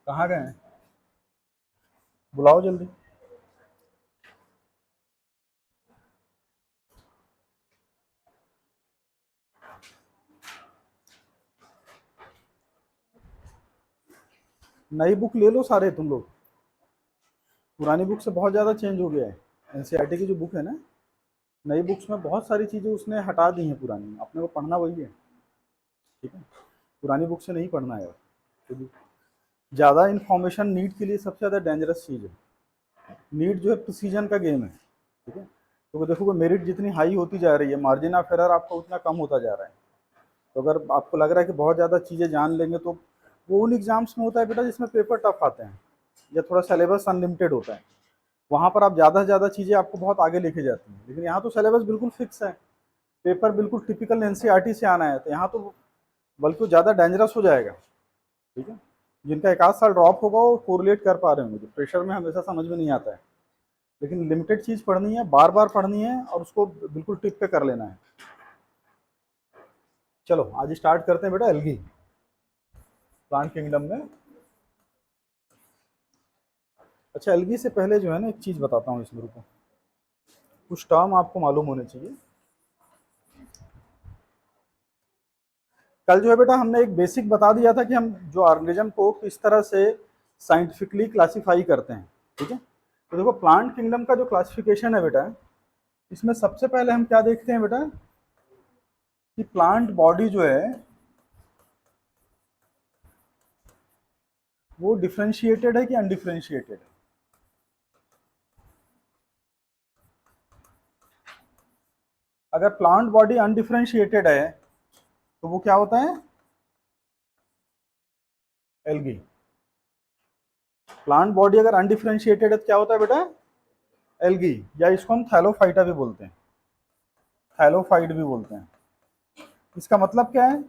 कहाँ गए हैं? बुलाओ जल्दी। नई बुक ले लो सारे तुम लोग। पुरानी बुक से बहुत ज़्यादा चेंज हो गया है। एनसीईआरटी की जो बुक है ना, नई बुक्स में बहुत सारी चीज़ें उसने हटा दी हैं पुरानी। अपने को पढ़ना वही है। ठीक है, पुरानी बुक से नहीं पढ़ना है। क्योंकि ज़्यादा इन्फॉर्मेशन नीट के लिए सबसे ज़्यादा डेंजरस चीज़ है। नीट जो है प्रिसीजन का गेम है। ठीक है, तो देखोगे मेरिट जितनी हाई होती जा रही है, मार्जिन ऑफ एरर आपका उतना कम होता जा रहा है। तो अगर आपको लग रहा है कि बहुत ज़्यादा चीज़ें जान लेंगे, तो वो उन एग्जाम्स में होता है बेटा जिसमें पेपर टफ आते हैं या थोड़ा सिलेबस अनलिमिटेड होता है। वहाँ पर आप ज़्यादा से ज़्यादा चीज़ें आपको बहुत आगे लेके जाती हैं। लेकिन यहाँ तो सिलेबस बिल्कुल फिक्स है, पेपर बिल्कुल टिपिकल एनसीईआरटी से आना है, तो यहाँ तो बल्कि ज़्यादा डेंजरस हो जाएगा। ठीक है, जिनका एक आध साल ड्रॉप होगा वो कोरिलेट कर पा रहे होंगे। प्रेशर में हमेशा समझ में नहीं आता है, लेकिन लिमिटेड चीज़ पढ़नी है, बार बार पढ़नी है और उसको बिल्कुल टिप पे कर लेना है। चलो आज स्टार्ट करते हैं बेटा एल्गी, प्लांट किंगडम में। अच्छा, एल्गी से पहले जो है ना एक चीज़ बताता हूँ, इस ग्रुप को कुछ टर्म आपको मालूम होने चाहिए। कल जो है बेटा हमने एक बेसिक बता दिया था कि हम जो ऑर्गेनिज्म को किस तरह से साइंटिफिकली क्लासिफाई करते हैं। ठीक है, तो देखो प्लांट किंगडम का जो क्लासिफिकेशन है बेटा, इसमें सबसे पहले हम क्या देखते हैं बेटा कि प्लांट बॉडी जो है वो डिफ्रेंशिएटेड है कि अनडिफ्रेंशिएटेड है। अगर प्लांट बॉडी अनडिफ्रेंशिएटेड है तो वो क्या होता है? एल्गी। प्लांट बॉडी अगर अनडिफ्रेंशिएटेड है तो क्या होता है बेटा? एल्गी, या इसको हम थैलोफाइटा भी बोलते हैं, थैलोफाइट भी बोलते हैं। इसका मतलब क्या है?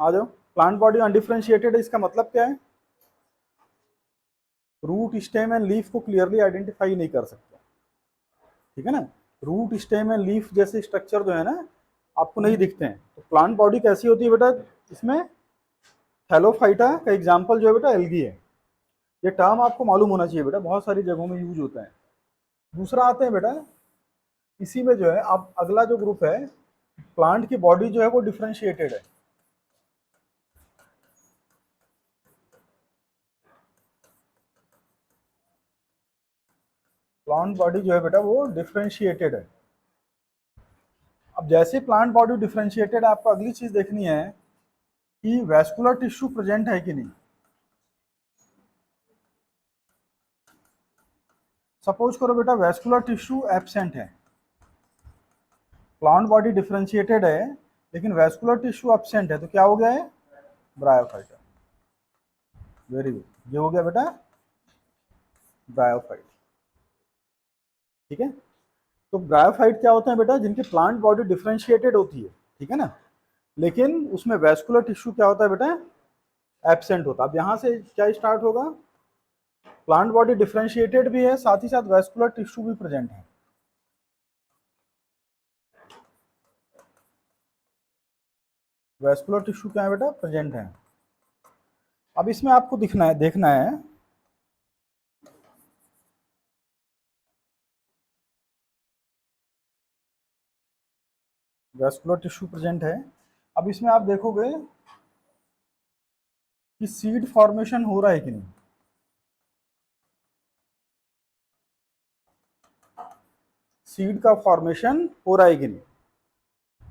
आ जाओ, प्लांट बॉडी अनडिफ्रेंशिएटेड है, इसका मतलब क्या है? रूट स्टेम एंड लीफ को क्लियरली आइडेंटिफाई नहीं कर सकते। ठीक है ना, रूट स्टेम एंड लीफ जैसे स्ट्रक्चर जो है ना आपको नहीं दिखते हैं। तो प्लांट बॉडी कैसी होती है बेटा? इसमें थैलोफाइटा का एग्जाम्पल जो है बेटा एल्गी है। ये टर्म आपको मालूम होना चाहिए बेटा, बहुत सारी जगहों में यूज होता है। दूसरा आते हैं बेटा, इसी में जो है अब अगला जो ग्रुप है, प्लांट की बॉडी जो है वो डिफ्रेंशिएटेड है। प्लांट बॉडी जो है बेटा वो डिफ्रेंशिएटेड है। अब जैसे प्लांट बॉडी डिफ्रेंशिएटेड, आपको अगली चीज देखनी है कि वैस्कुलर टिश्यू प्रेजेंट है कि नहीं। सपोज करो बेटा वैस्कुलर टिश्यू एब्सेंट है, प्लांट बॉडी डिफ्रेंशिएटेड है लेकिन वैस्कुलर टिश्यू एब्सेंट है, तो क्या हो गया है? ब्रायोफाइटा। वेरी गुड, ये हो गया बेटा ब्रायोफाइट। ठीक है, तो ब्रायोफाइट क्या होते हैं बेटा? जिनकी प्लांट बॉडी डिफ्रेंशिएटेड होती है। ठीक है ना, लेकिन उसमें वैस्कुलर टिश्यू क्या होता है बेटा? एब्सेंट होता है। अब यहाँ से क्या स्टार्ट होगा? प्लांट बॉडी डिफ्रेंशिएटेड भी है, साथ ही साथ वैस्कुलर टिश्यू भी प्रेजेंट है। वैस्कुलर टिश्यू क्या है बेटा? प्रेजेंट है। अब इसमें आपको देखना है वैस्कुलर टिश्यू प्रेजेंट है। अब इसमें आप देखोगे कि सीड फॉर्मेशन हो रहा है कि नहीं। सीड का फॉर्मेशन हो रहा है कि नहीं।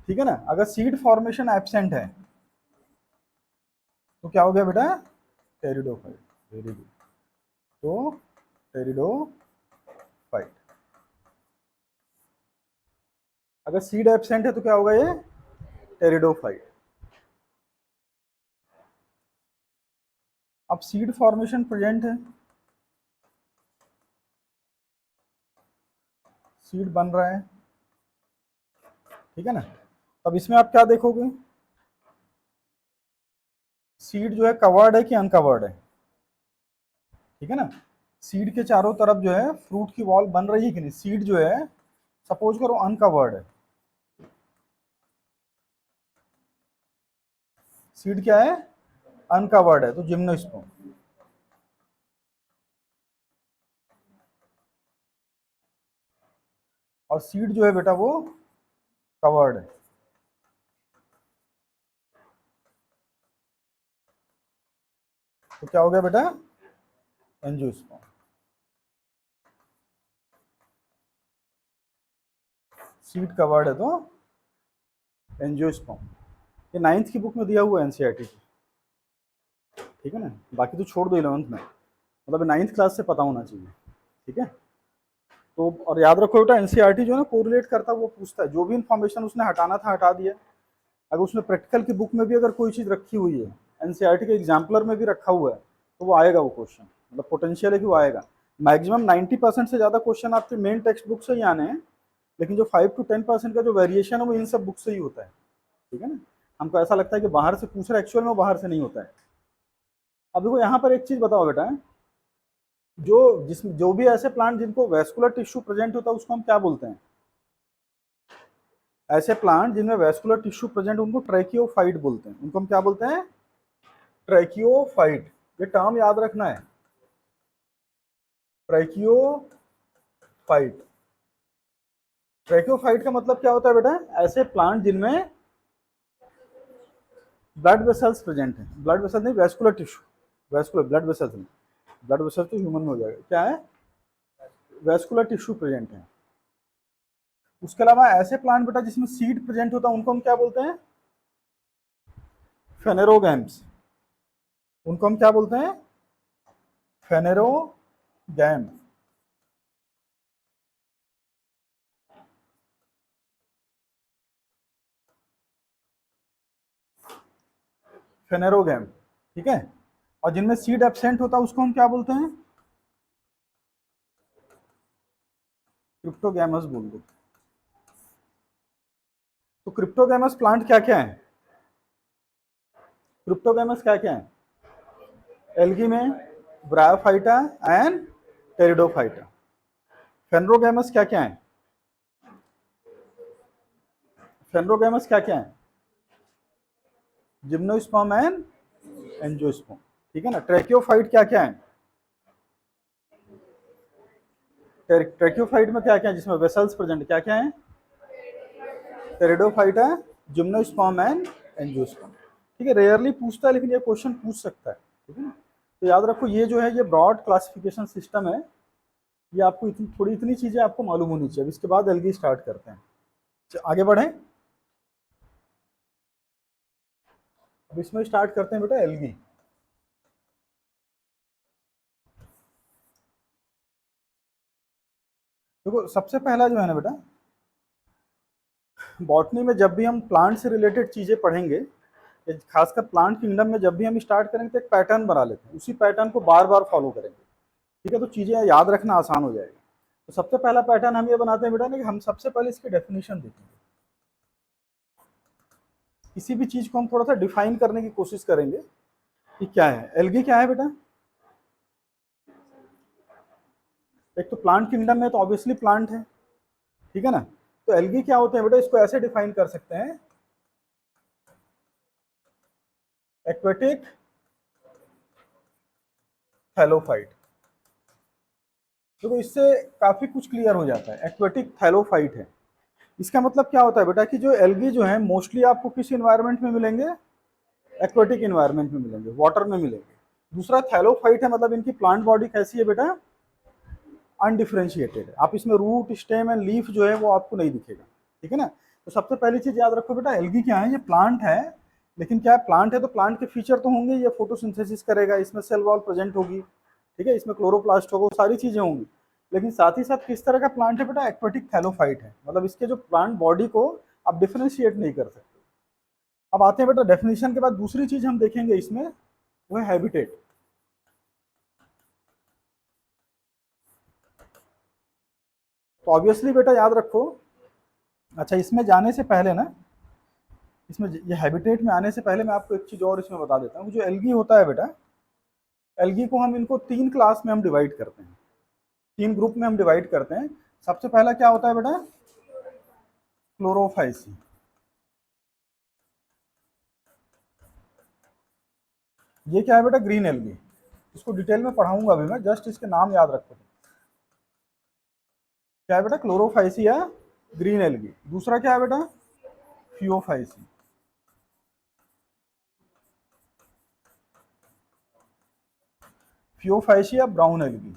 ठीक है ना, अगर सीड फॉर्मेशन एब्सेंट है तो क्या हो गया बेटा? टेरिडोफाइट। वेरी गुड, तो टेरिडोफाइट। अगर सीड एब्सेंट है तो क्या होगा? ये टेरिडोफाइट। अब सीड फॉर्मेशन प्रेजेंट है, सीड बन रहा है। ठीक है ना, अब इसमें आप क्या देखोगे? सीड जो है कवर्ड है कि अनकवर्ड है। ठीक है ना, सीड के चारों तरफ जो है फ्रूट की वॉल बन रही है कि नहीं। सीड जो है सपोज करो अनकवर्ड है, सीड क्या है? अनकवर्ड है, तो जिम्नोस्पर्म। और सीड जो है बेटा वो कवर्ड है। तो क्या हो गया बेटा? एंजियोस्पर्म। सीड कवर्ड है तो एंजियोस्पर्म। ये 9th की बुक में दिया हुआ है एनसीईआरटी की, ठीक है ना। बाकी तो छोड़ दो 11th में, मतलब 9th क्लास से पता होना चाहिए, ठीक है। तो और याद रखो बेटा, एनसीईआरटी जो है ना कोरिलेट करता है, वो पूछता है जो भी इन्फॉर्मेशन उसने हटाना था हटा दिया। अगर उसने प्रैक्टिकल की बुक में भी अगर कोई चीज़ रखी हुई है, एनसीईआरटी के एग्जाम्पलर में भी रखा हुआ है, तो वो आएगा वो क्वेश्चन, मतलब पोटेंशियल है कि वो आएगा। मैक्सिमम 90% से ज़्यादा क्वेश्चन आपके मेन टेक्स्ट बुक से ही आने हैं, लेकिन जो 5 to 10% का जो वेरिएशन है वो इन सब बुक से ही होता है, ठीक है ना। हमको ऐसा लगता है कि बाहर से पूछ रहा है, एक्चुअल में बाहर से नहीं होता है। अब देखो यहाँ पर एक चीज़ बताओ बेटा, जो भी ऐसे प्लांट जिनको वेस्कुलर टिश्यू प्रेजेंट होता है उसको हम क्या बोलते हैं? ऐसे प्लांट जिनमें वेस्कुलर टिश्यू प्रेजेंट उनको ट्रैकियोफाइट बोलते हैं। उनको हम क्या बोलते हैं? ट्रैकियोफाइट। ये टर्म याद रखना है, ट्रैकियोफाइट। ट्रैकियोफाइट का मतलब क्या होता है बेटा? ऐसे प्लांट जिनमें ब्लड वेसल्स प्रेजेंट है। ब्लड वेसल नहीं, vascular tissue, vascular, blood vessels नहीं। ब्लड वेसल तो ह्यूमन में हो जाएगा, क्या है? वेस्कुलर टिश्यू प्रेजेंट है। उसके अलावा ऐसे प्लांट बेटा जिसमें सीड प्रेजेंट होता है उनको हम क्या बोलते हैं? फेनेरोगैम्स। उनको हम क्या बोलते हैं? फेनेरोगैम। फेनेरोगैम, ठीक है। और जिनमें सीड एब्सेंट होता है उसको हम क्या बोलते हैं? क्रिप्टोगैमस बोल दो। तो क्रिप्टोगैमस प्लांट क्या क्या है? क्रिप्टोगैमस क्या क्या है? एल्गी में ब्रायोफाइटा एंड टेरिडोफाइटा। फेनरोगैमस क्या क्या है? फेनरोगैमस क्या क्या है? जिम्नोस्पर्म एंड एंजियोस्पर्म, ठीक है ना। ट्रैकियोफाइट क्या क्या है? ट्रैकियोफाइट में क्या क्या है जिसमें वेसल्स प्रेजेंट, क्या क्या है? टेरिडोफाइटा, जिम्नोस्पर्म एंड एंजियोस्पर्म, ठीक है। रेयरली पूछता है लेकिन ये क्वेश्चन पूछ सकता है, ठीक है ना। तो याद रखो ये जो है ये ब्रॉड क्लासिफिकेशन सिस्टम है। ये आपको थोड़ी इतनी चीजें आपको मालूम होनी चाहिए। अब इसके बाद एल्गी स्टार्ट करते हैं, आगे बढ़े। अब इसमें स्टार्ट करते हैं बेटा एल्गी। देखो सबसे पहला जो है ना बेटा, बॉटनी में जब भी हम प्लांट से रिलेटेड चीजें पढ़ेंगे, खासकर प्लांट किंगडम में जब भी हम स्टार्ट करेंगे तो एक पैटर्न बना लेते हैं, उसी पैटर्न को बार बार फॉलो करेंगे, ठीक है। तो चीजें याद रखना आसान हो जाएगी। तो सबसे पहला पैटर्न हम ये बनाते हैं बेटा ना कि हम सबसे पहले इसकी डेफिनेशन देखेंगे। किसी भी चीज को हम थोड़ा सा डिफाइन करने की कोशिश करेंगे कि क्या है एल्गी, क्या है बेटा। एक तो प्लांट किंगडम में तो ऑब्वियसली प्लांट है, ठीक है ना। तो एल्गी क्या होते हैं बेटा, इसको ऐसे डिफाइन कर सकते हैं, एक्वेटिक थैलोफाइट। देखो इससे काफी कुछ क्लियर हो जाता है, एक्वेटिक थैलोफाइट है। इसका मतलब क्या होता है बेटा कि जो एल्गी जो है मोस्टली आपको किस इन्वायरमेंट में मिलेंगे? एक्वेटिक इन्वायरमेंट में मिलेंगे, वाटर में मिलेंगे। दूसरा थैलोफाइट है, मतलब इनकी प्लांट बॉडी कैसी है बेटा? अनडिफरेंशिएटेड है। आप इसमें रूट, स्टेम एंड लीफ जो है वो आपको नहीं दिखेगा, ठीक है ना। तो सबसे पहली चीज याद रखो बेटा, एल्गी क्या है? ये प्लांट है, लेकिन क्या है? प्लांट है तो प्लांट के फीचर तो होंगे, ये फोटोसिंथेसिस करेगा, इसमें सेल वॉल प्रेजेंट होगी, ठीक है, इसमें क्लोरोप्लास्ट होगा, सारी चीजें होंगी। लेकिन साथ ही साथ किस तरह का प्लांट है बेटा? एक्वेटिक थैलोफाइट है, मतलब इसके जो प्लांट बॉडी को आप डिफरेंशिएट नहीं कर सकते। अब आते हैं बेटा डेफिनेशन के बाद दूसरी चीज हम देखेंगे इसमें, वो है हैबिटेट। तो ऑब्वियसली बेटा याद रखो, अच्छा इसमें जाने से पहले ना, इसमें ये हैबिटेट में आने से पहले मैं आपको एक चीज और इसमें बता देता हूँ। जो एल्गी होता है बेटा, एल्गी को हम इनको 3 क्लास में हम डिवाइड करते हैं, 3 ग्रुप में हम डिवाइड करते हैं। सबसे पहला क्या होता है बेटा? क्लोरोफाइसी। ये क्या है बेटा, ग्रीन एल्गी। इसको डिटेल में पढ़ाऊंगा अभी मैं, जस्ट इसके नाम याद रखो। क्या है बेटा, क्लोरोफाइसिया ग्रीन एल्गी। दूसरा क्या है बेटा, Phaeophyceae. Phaeophyceae brown algae.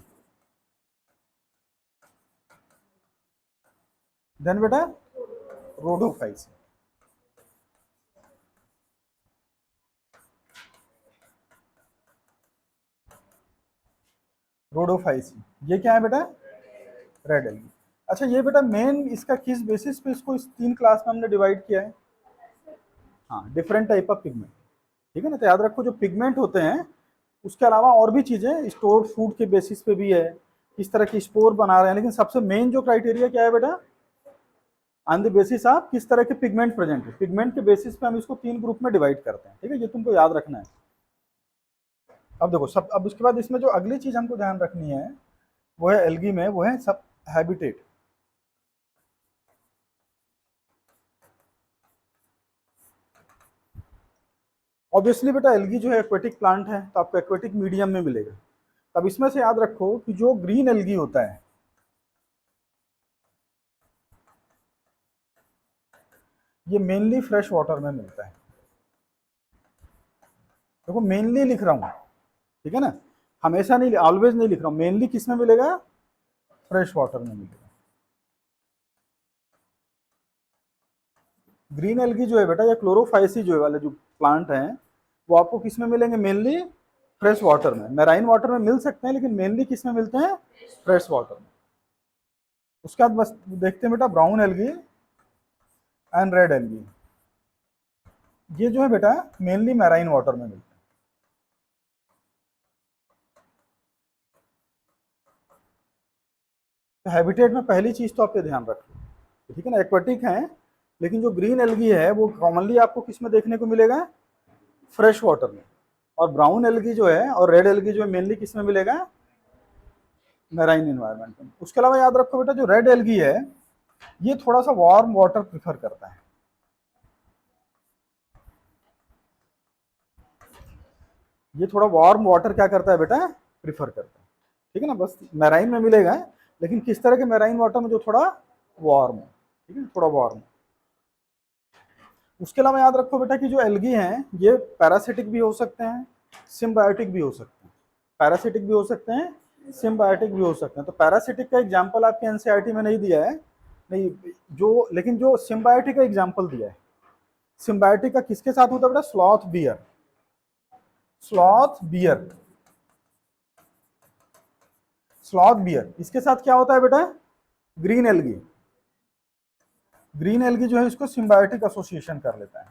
Then बेटा रोडोफाइसी। रोडोफाइसी, ये क्या है बेटा, रेड एल्गी। अच्छा ये बेटा मेन इसका किस बेसिस पे इसको इस 3 क्लास में हमने डिवाइड किया है? हाँ, डिफरेंट टाइप ऑफ पिगमेंट। ठीक है ना, तो याद रखो जो पिगमेंट होते हैं उसके अलावा और भी चीजें स्टोर्ड फूड के बेसिस पे भी है, किस तरह की स्पोर बना रहे हैं, लेकिन सबसे मेन जो क्राइटेरिया क्या है बेटा, ऑन द बेसिस ऑफ किस तरह के पिगमेंट प्रेजेंट है। पिगमेंट के बेसिस पे हम इसको 3 ग्रुप में डिवाइड करते हैं। ठीक है, ये तुमको याद रखना है। अब देखो सब, अब उसके बाद इसमें जो अगली चीज हमको ध्यान रखनी है वो है एल्गी में, वो है सब हैबिटेट। ऑब्वियसली बेटा एल्गी जो है एक्वेटिक प्लांट है, तो आपको एक्वेटिक मीडियम में मिलेगा। अब इसमें से याद रखो कि जो ग्रीन एल्गी होता है ये मेनली फ्रेश वाटर में मिलता है। देखो मेनली लिख रहा हूँ, ठीक है ना, हमेशा नहीं, ऑलवेज नहीं लिख रहा हूँ। मेनली किस में मिलेगा, फ्रेश वाटर में मिलेगा। ग्रीन एल्गी जो है बेटा या क्लोरोफाइसी जो है वाले जो प्लांट हैं वो आपको किस में मिलेंगे, मेनली फ्रेश वाटर में। मैराइन वाटर में मिल सकते हैं लेकिन मेनली किस में मिलते हैं, फ्रेश वाटर में। उसके बाद बस देखते हैं बेटा brown algae and red algae. ये जो है बेटा मेनली मैराइन वाटर में मिलते हैं। तो हैबिटेट में पहली चीज तो आप ये ध्यान रखो, ठीक है ना, एक्वाटिक है, लेकिन जो ग्रीन एल्गी है वो कॉमनली आपको किस में देखने को मिलेगा, फ्रेश वाटर में। और ब्राउन एल्गी जो है और रेड एल्गी जो है मेनली किस में मिलेगा, मैराइन एनवायरनमेंट में। उसके अलावा याद रखो बेटा जो रेड एल्गी है ये थोड़ा सा वार्म वाटर प्रिफर करता है। ये थोड़ा वार्म वाटर क्या करता है बेटा, प्रिफर करता है। ठीक है ना, बस मैराइन में मिलेगा, लेकिन किस तरह के मैराइन वाटर में, जो थोड़ा वार्म हो। ठीक है, थोड़ा वार्म। उसके अलावा याद रखो बेटा कि जो एल्गी हैं ये पैरासिटिक भी हो सकते हैं, सिम्बायोटिक भी हो सकते हैं। पैरासिटिक भी हो सकते हैं, सिम्बायोटिक भी हो सकते हैं। तो पैरासिटिक का एग्जांपल आपके एनसीईआरटी में नहीं दिया है, नहीं जो, लेकिन जो सिम्बायोटिक का एग्जांपल दिया है। सिम्बायोटिक का किसके साथ होता है बेटा, sloth bear. Sloth bear, sloth bear इसके साथ क्या होता है बेटा, ग्रीन एल्गी। ग्रीन एल्गी जो है इसको सिम्बायोटिक एसोसिएशन कर लेता है।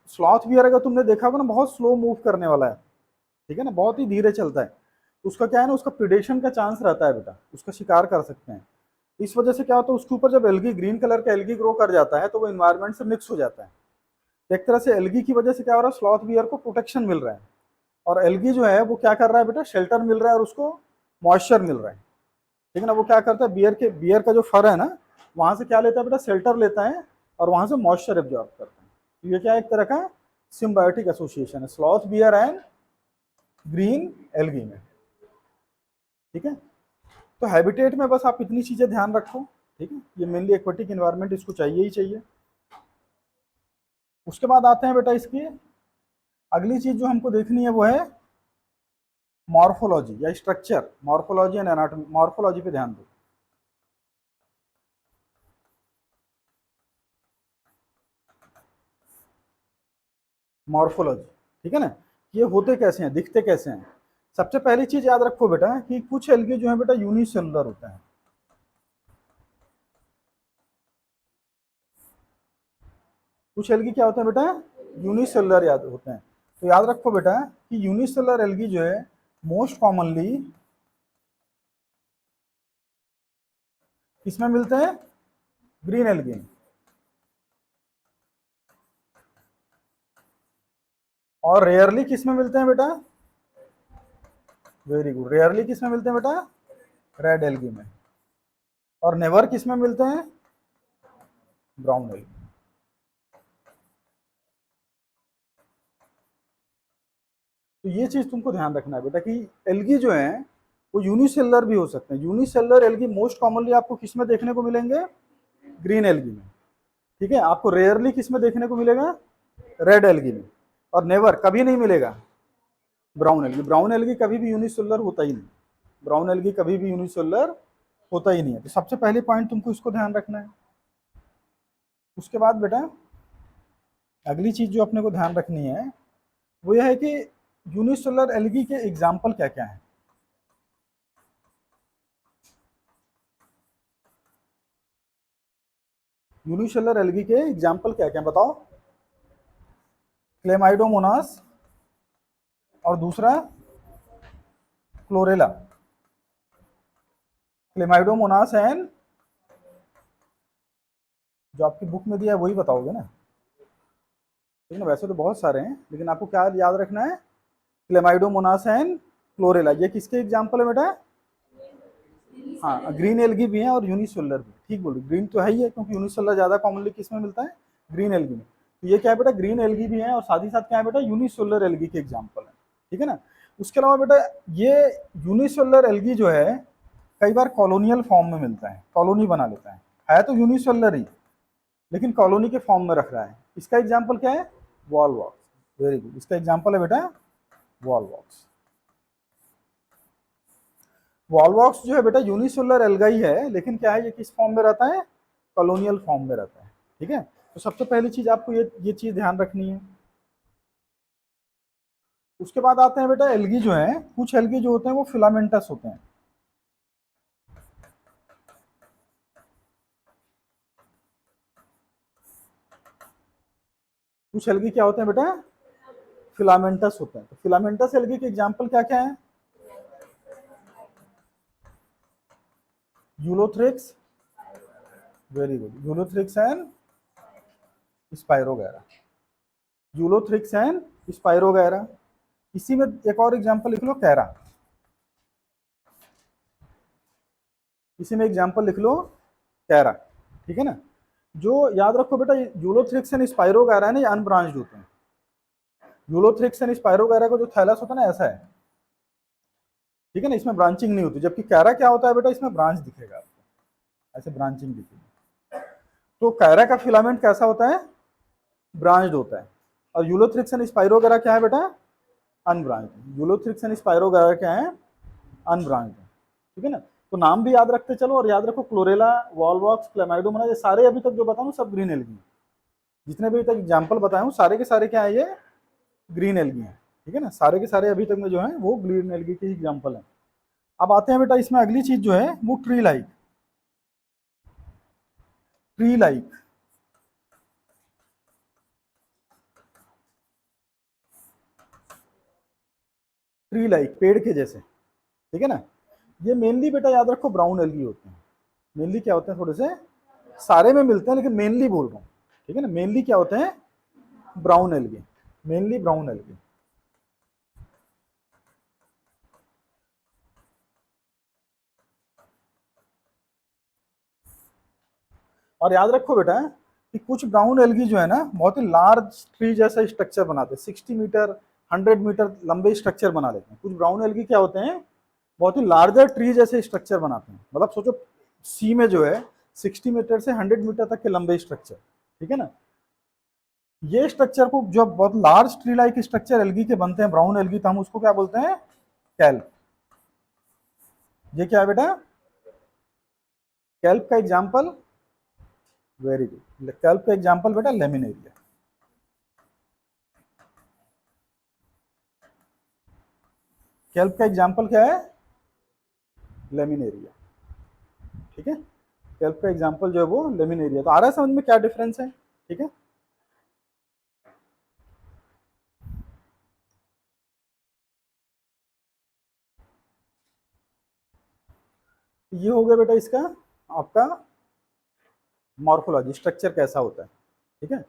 स्लॉथ बियर अगर तुमने देखा होगा ना, बहुत स्लो मूव करने वाला है, ठीक है ना, बहुत ही धीरे चलता है। उसका क्या है ना, उसका प्रिडेशन का चांस रहता है बेटा, उसका शिकार कर सकते हैं। इस वजह से क्या होता है, उसके ऊपर जब एल्गी, ग्रीन कलर का एल्गी ग्रो कर जाता है तो वो इन्वायरमेंट से मिक्स हो जाता है। एक तरह से एल्गी की वजह से क्या हो रहा है, स्लॉथ बियर को प्रोटेक्शन मिल रहा है। और एल्गी जो है वो क्या कर रहा है बेटा, शेल्टर मिल रहा है और उसको मॉइस्चर मिल रहा है। ठीक है ना, वो क्या करता है, बियर का जो फर है ना वहां से क्या लेता है बेटा, शेल्टर लेता है और वहां से मॉइस्चर एब्जॉर्ब करता है। तो ये क्या है, एक तरह का सिम्बायोटिक एसोसिएशन है sloth bear and green algae में। ठीक है, तो हैबिटेट में बस आप इतनी चीजें ध्यान रखो। ठीक है, ये मेनली एक्वेटिक एनवायरनमेंट इसको चाहिए ही चाहिए। उसके बाद आते हैं बेटा इसकी अगली चीज जो हमको देखनी है वो है मॉर्फोलॉजी या structure. Morphology and anatomy, morphology पे ध्यान दो। मॉर्फोलॉजी, ठीक है ना, ये होते कैसे हैं, दिखते कैसे हैं। सबसे पहली चीज याद रखो बेटा कि कुछ एल्गी जो है बेटा यूनिसेलुलर होता है। कुछ एल्गी क्या होता है बेटा, यूनिसेलुलर याद होते हैं। तो याद रखो बेटा कि यूनिसेलुलर एल्गी जो है मोस्ट कॉमनली किसमें मिलते हैं, ग्रीन एल्गी में। और रेयरली किसमें मिलते हैं बेटा, वेरी गुड, रेयरली किसमें मिलते हैं बेटा, रेड एल्गी में। और नेवर किसमें मिलते हैं, ब्राउन एल्गी। तो ये चीज़ तुमको ध्यान रखना है बेटा कि एल्गी जो है वो यूनिसेलुलर भी हो सकते हैं। यूनिसेलुलर एल्गी मोस्ट कॉमनली आपको किस में देखने को मिलेंगे? ग्रीन एल्गी में, ठीक है। आपको रेयरली किस में देखने को मिलेगा? रेड एल्गी में। और नेवर, कभी नहीं मिलेगा ब्राउन एल्गी। ब्राउन एल्गी कभी भी यूनिसेलुलर होता ही नहीं। ब्राउन एल्गी कभी भी यूनिसेलुलर होता ही नहीं है। तो सबसे पहले पॉइंट तुमको इसको ध्यान रखना है। उसके बाद बेटा अगली चीज जो अपने को ध्यान रखनी है वो यह है कि यूनिसेलुलर एल्गी के एग्जाम्पल क्या क्या है। यूनिसेलुलर एल्गी के एग्जाम्पल क्या क्या बताओ? क्लेमाइडोमोनास और दूसरा क्लोरेला। क्लेमाइडोमोनास एंड जो आपकी बुक में दिया है वही बताओगे ना, ठीक है ना। वैसे तो बहुत सारे हैं लेकिन आपको क्या याद रखना है? Chlamydomonas and chlorella. ये किसके एग्जाम्पल है बेटा? हाँ, ग्रीन एल्गी भी है और यूनिसेलुलर भी। ठीक बोलो, ग्रीन तो है ही है क्योंकि यूनिसेलुलर ज्यादा कॉमनली किस में मिलता है? ग्रीन एल्गी में। तो ये क्या है बेटा? ग्रीन एल्गी भी है और साथ ही साथ क्या है बेटा? यूनिसेलुलर एल्गी के एग्जाम्पल है, ठीक है ना। उसके अलावा बेटा ये यूनिसेलुलर एल्गी जो है कई बार कॉलोनियल फॉर्म में मिलता है, कॉलोनी बना लेता है तो यूनिसेलुलर ही लेकिन कॉलोनी के फॉर्म में रख रहा है। इसका एग्जाम्पल क्या है? वॉलवॉक्स। वेरी गुड, इसका एग्जाम्पल है बेटा वॉलवॉक्स। वॉलवॉक्स जो है बेटा यूनिसेलुलर एल्गा ही है लेकिन क्या है ये किस फॉर्म में रहता है? कॉलोनियल फॉर्म में रहता है, ठीक है। तो सबसे पहली चीज आपको ये चीज ध्यान रखनी है। उसके बाद आते हैं बेटा एल्गी जो है, कुछ एल्गी जो होते हैं वो फिलामेंटस होते हैं। कुछ एल्गी क्या होते हैं बेटा? फिलामेंटस होते हैं। तो फिलामेंटस एल्गी के एग्जाम्पल क्या क्या है? Ulothrix, very good, Ulothrix and Spirogyra. Ulothrix and Spirogyra. इसी में एक और एग्जाम्पल लिख लो, कैरा। इसी में एग्जाम्पल लिख लो, कैरा, ठीक है ना। जो याद रखो बेटा यूलोथ्रिक्स एंड स्पाइरोगैरा है ना, ये अनब्रांच्ड होते हैं। यूलोथ्रिक्स एंड स्पाइरोगैरा का जो थैलस होता है ना ऐसा है, ठीक है ना, इसमें ब्रांचिंग नहीं होती। जबकि कैरा क्या होता है बेटा? इसमें ब्रांच दिखेगा आपको, ऐसे ब्रांचिंग दिखेगी। तो कैरा का फिलामेंट कैसा होता है? ब्रांच्ड होता है। और यूलोथ्रिक्स एंड स्पाइरोगैरा क्या है बेटा? अनब्रांच्ड। यूलोथ्रिक्स एंड स्पाइरोगैरा क्या है? अनब्रांच्ड, ठीक है ना। तो नाम भी याद रखते चलो और याद रखो क्लोरेला, वॉलवॉक्स, क्लेमाइडोमोनास, ये सारे अभी तक जो बताऊं सब ग्रीन एल्गी। जितने भी तक एग्जाम्पल बताए हूँ सारे के सारे क्या है? ये ग्रीन एल्गी हैं, ठीक है ना। सारे के सारे अभी तक में जो है वो ग्रीन एल्गी के एग्जाम्पल हैं। अब आते हैं बेटा इसमें अगली चीज जो है वो tree like. Tree like, tree like पेड़ के जैसे, ठीक है ना। ये मेनली बेटा याद रखो ब्राउन एल्गी होते हैं। मेनली क्या होते हैं? थोड़े से सारे में मिलते हैं लेकिन मेनली बोल रहा हूँ, ठीक है ना। मेनली क्या होते हैं? Brown algae, mainly brown algae. और याद रखो बेटा कि कुछ ब्राउन एल्गी जो है ना बहुत ही लार्ज ट्री जैसा स्ट्रक्चर बनाते हैं, 60 मीटर 100 मीटर लंबे स्ट्रक्चर बना लेते हैं। कुछ ब्राउन एल्गी क्या होते हैं? बहुत ही लार्जर ट्री जैसे स्ट्रक्चर बनाते हैं। मतलब सोचो सी में जो है 60 मीटर से 100 मीटर तक के लंबे स्ट्रक्चर, ठीक है ना। ये स्ट्रक्चर को जो बहुत large tree like structure algae के बनते हैं ब्राउन एल्गी, तो हम उसको क्या बोलते हैं? कैल्प। ये क्या है बेटा? कैल्प का एग्जाम्पल, वेरी गुड, कैल्प का एग्जाम्पल बेटा लेमिनेरिया। कैल्प का एग्जाम्पल क्या है? लेमिनेरिया, ठीक है। कैल्प का एग्जाम्पल जो है वो लेमिनेरिया। तो आ रहा है समझ में क्या डिफरेंस है? ठीक है। ये हो गया बेटा इसका आपका मॉर्फोलॉजी, स्ट्रक्चर कैसा होता है, ठीक है।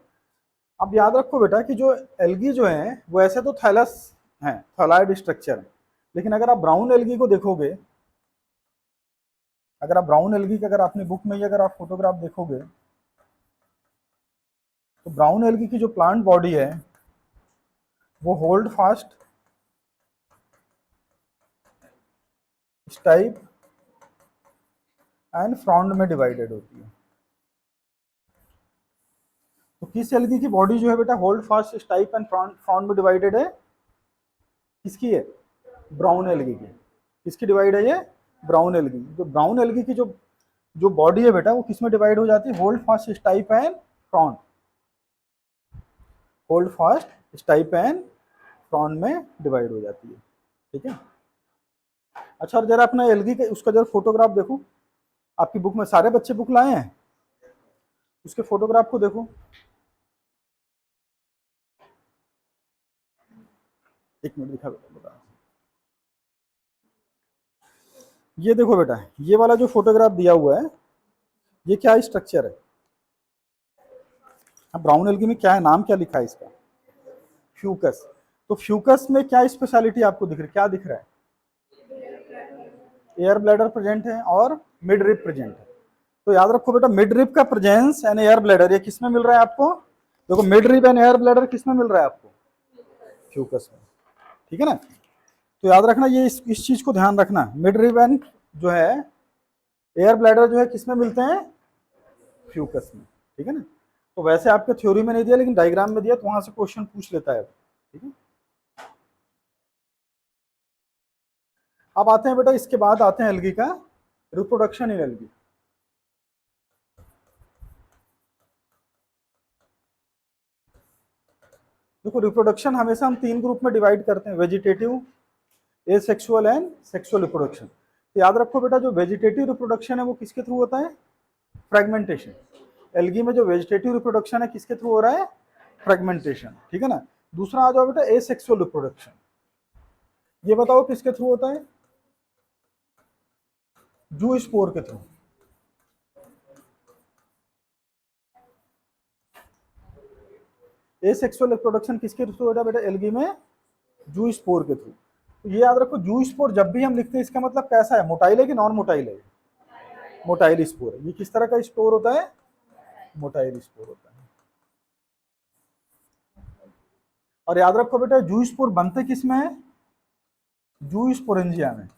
अब याद रखो बेटा कि जो एल्गी जो है वो ऐसे तो थैलस है, थैलॉइड स्ट्रक्चर है। लेकिन अगर आप ब्राउन एल्गी को देखोगे, अगर आप ब्राउन एल्गी का अगर अपनी बुक में ही अगर आप फोटोग्राफ देखोगे तो ब्राउन एल्गी की जो प्लांट बॉडी है वो hold fast stipe and frond में डिवाइडेड होती है। तो किस एल्गी की बॉडी जो है बेटा hold fast, stipe and frond में डिवाइडेड है? किसकी है? ब्राउन एल्गी की। किसकी डिवाइड है ये? Brown algae. तो ब्राउन एल्गी की जो जो बॉडी है बेटा वो किस में डिवाइड हो जाती है? Holdfast, stipe and frond. Hold fast, stipe and frond में डिवाइड हो जाती है। ठीक है। अच्छा, और जरा अपना एल्गी का उसका जरा फोटोग्राफ देखो। आपकी बुक में सारे बच्चे बुक लाए हैं, उसके फोटोग्राफ को देखो। एक मिनट दिखा बेटा। ये देखो बेटा, ये वाला जो फोटोग्राफ दिया हुआ है ये क्या स्ट्रक्चर है? ब्राउन एल्गी में क्या है, नाम क्या लिखा है इसका? फ्यूकस। तो फ्यूकस में क्या स्पेशलिटी आपको दिख रही है? क्या दिख रहा है? एयर ब्लैडर प्रेजेंट है और मिड रिप प्रेजेंट है। तो याद रखो बेटा, मिड रिप का प्रेजेंस एंड एयर ब्लैडर ये किस में मिल रहा है आपको? देखो, midrib and air bladder किस में मिल रहा है आपको? फ्यूकस में। ठीक है ना। तो याद रखना, ये इस चीज को ध्यान रखना, मिड रिप एंड जो है एयर ब्लैडर जो है किस में मिलते हैं? फ्यूकस में। ठीक है ना। तो वैसे आपके थ्योरी में नहीं दिया लेकिन डायग्राम में दिया, तो वहां से क्वेश्चन पूछ लेता है। ठीक है। अब आते हैं बेटा, इसके बाद आते हैं एल्गी का रिप्रोडक्शन इन एल्गी। देखो, रिप्रोडक्शन हमेशा हम 3 ग्रुप में डिवाइड करते हैं, vegetative, asexual and sexual reproduction. तो याद रखो बेटा, जो वेजिटेटिव रिप्रोडक्शन है वो किसके थ्रू होता है? फ्रेगमेंटेशन। एल्गी में जो वेजिटेटिव रिप्रोडक्शन है किसके थ्रू हो रहा है? फ्रेगमेंटेशन। ठीक है ना। दूसरा आ जाओ बेटा, एसेक्सुअल रिप्रोडक्शन। ये बताओ किसके थ्रू होता है? जू स्पोर के थ्रू। एसेक्सुअल रिप्रोडक्शन किसके थ्रू होता है बेटा एल्गी में? जू स्पोर के थ्रू। तो ये याद रखो, जू स्पोर जब भी हम लिखते हैं इसका मतलब कैसा है? मोटाइल है कि नॉन मोटाइल है? मोटाइल स्पोर है। ये किस तरह का स्पोर होता है? मोटाइल स्पोर होता है। और याद रखो बेटा, जू स्पोर बनते किस में है? जू स्पोरेंजिया में।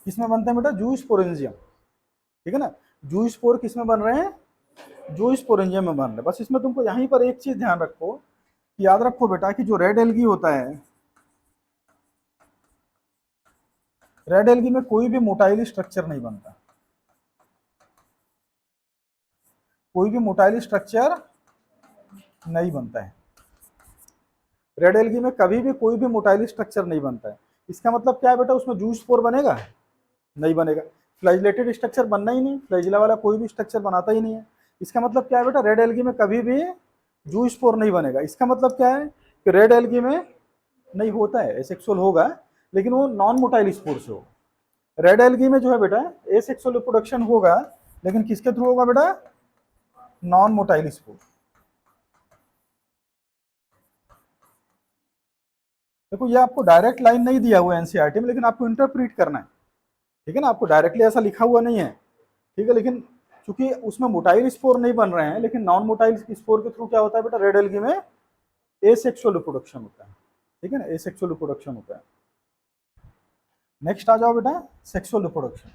किसमें बनते हैं बेटा? जू स्पोरेंजियम। ठीक है ना। जू स्पोर किस में बन रहे हैं? जू स्पोरेंजियम में बन रहे हैं। बस इसमें तुमको यहीं पर एक चीज ध्यान रखो, कि याद रखो बेटा कि जो रेड एल्गी होता है, रेड एल्गी में कोई भी मोटाइल स्ट्रक्चर नहीं बनता। कोई भी मोटाइल स्ट्रक्चर नहीं बनता है। रेड एल्गी में कभी भी कोई भी मोटाइल स्ट्रक्चर नहीं बनता है। इसका मतलब क्या है बेटा? उसमें जू स्पोर बनेगा? नहीं बनेगा। फ्लैजिलेटेड स्ट्रक्चर बनना ही नहीं, फ्लैजिला वाला कोई भी स्ट्रक्चर बनाता ही नहीं है। इसका मतलब क्या है बेटा? रेड एल्गी में कभी भी जू स्पोर नहीं बनेगा। इसका मतलब क्या है कि रेड एल्गी में नहीं होता है, एसेक्सुअल होगा लेकिन वो नॉन मोटाइल स्पोर से होगा। रेड एल्गी में जो है बेटा एसेक्सुअल रिप्रोडक्शन होगा, लेकिन किसके थ्रू होगा बेटा? Non motile spore. देखो, ये आपको डायरेक्ट लाइन नहीं दिया हुआ है एनसीईआरटी में, लेकिन आपको इंटरप्रीट करना है। ठीक है ना। आपको डायरेक्टली ऐसा लिखा हुआ नहीं है। ठीक है। लेकिन चूंकि उसमें मोटाइल स्पोर नहीं बन रहे हैं, लेकिन नॉन मोटाइल स्पोर के थ्रू क्या होता है बेटा? रेड एल्गी में एसेक्सुअल रिप्रोडक्शन होता है। ठीक है ना। एसेक्सुअल रिप्रोडक्शन होता है। नेक्स्ट आ जाओ बेटा, सेक्सुअल रिप्रोडक्शन।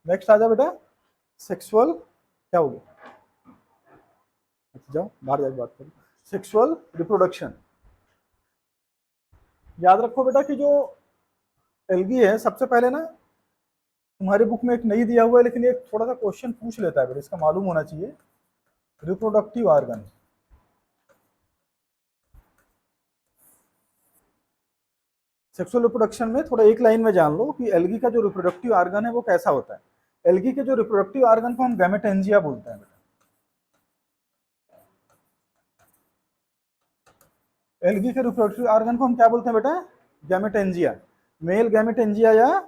नेक्स्ट आ जाओ बेटा, सेक्सुअल क्या हो गया? अच्छा, जाओ बाहर जाके बात करो। Sexual reproduction. याद रखो बेटा कि जो एल्गी है, सबसे पहले ना तुम्हारी बुक में एक नहीं दिया हुआ है, लेकिन एक थोड़ा सा क्वेश्चन पूछ लेता है बेटा, इसका मालूम होना चाहिए। Reproductive organ. सेक्सुअल रिप्रोडक्शन में थोड़ा एक लाइन में जान लो कि एल्गी का जो रिप्रोडक्टिव ऑर्गन है वो कैसा होता है। एल्गी के जो रिप्रोडक्टिव ऑर्गन को हम गैमेटेंजिया बोलते हैं बेटा। एल्गी के रिप्रोडक्टिव ऑर्गन को हम क्या बोलते हैं बेटा? गैमेटेंजिया। मेल गैमेटेंजिया या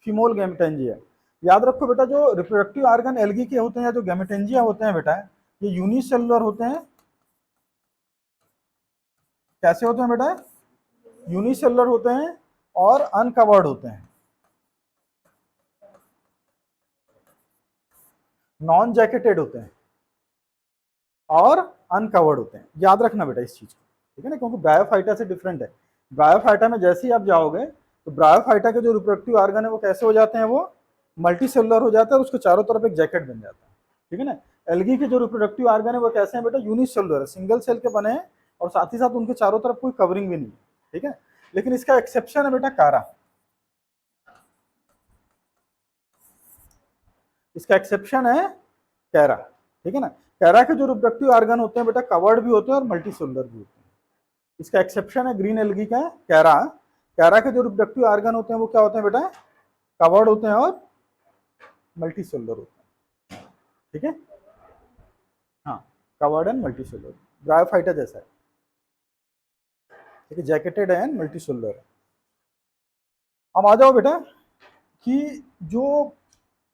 फीमेल गैमेटेंजिया। याद रखो बेटा, जो रिप्रोडक्टिव ऑर्गन एल्गी के होते हैं या जो गैमेटेंजिया होते हैं बेटा, ये यूनिसेलुलर होते हैं। कैसे होते हैं बेटा? यूनिसेलुलर होते हैं और अनकवर्ड होते हैं। नॉन जैकेटेड होते हैं और अनकवर्ड होते हैं। याद रखना बेटा इस चीज को, ठीक है ना, क्योंकि ब्रायोफाइटा से डिफरेंट है। ब्रायोफाइटा में जैसे ही आप जाओगे तो ब्रायोफाइटा के जो रिप्रोडक्टिव ऑर्गन है वो कैसे हो जाते हैं, वो मल्टी सेलुलर हो जाता है और उसके चारों तरफ एक जैकेट बन जाता है, ठीक है ना। एल्गी के जो रिप्रोडक्टिव ऑर्गन है वो कैसे हैं बेटा, यूनिसेलुलर है, सिंगल सेल के बने हैं और साथ ही साथ उनके चारों तरफ कोई कवरिंग भी नहीं है, ठीक है। लेकिन इसका एक्सेप्शन है बेटा कारा, इसका एक्सेप्शन है कैरा, ठीक है ना। कैरा के जो रिप्रोडक्टिव ऑर्गन होते हैं बेटा कवर्ड भी होते हैं और मल्टी सेलुलर भी होते हैं। इसका एक्सेप्शन है ग्रीन एल्गी का कैरा। कैरा के जो रिप्रोडक्टिव ऑर्गन होते हैं वो क्या होते हैं बेटा, कवर्ड होते हैं और मल्टी सेलुलर होते हैं, ठीक है। हाँ, covered and multi cellular, bryophyta जैसा है, ठीक है, जैकेटेड एंड मल्टी सेलुलर। अब आ जाओ बेटा कि जो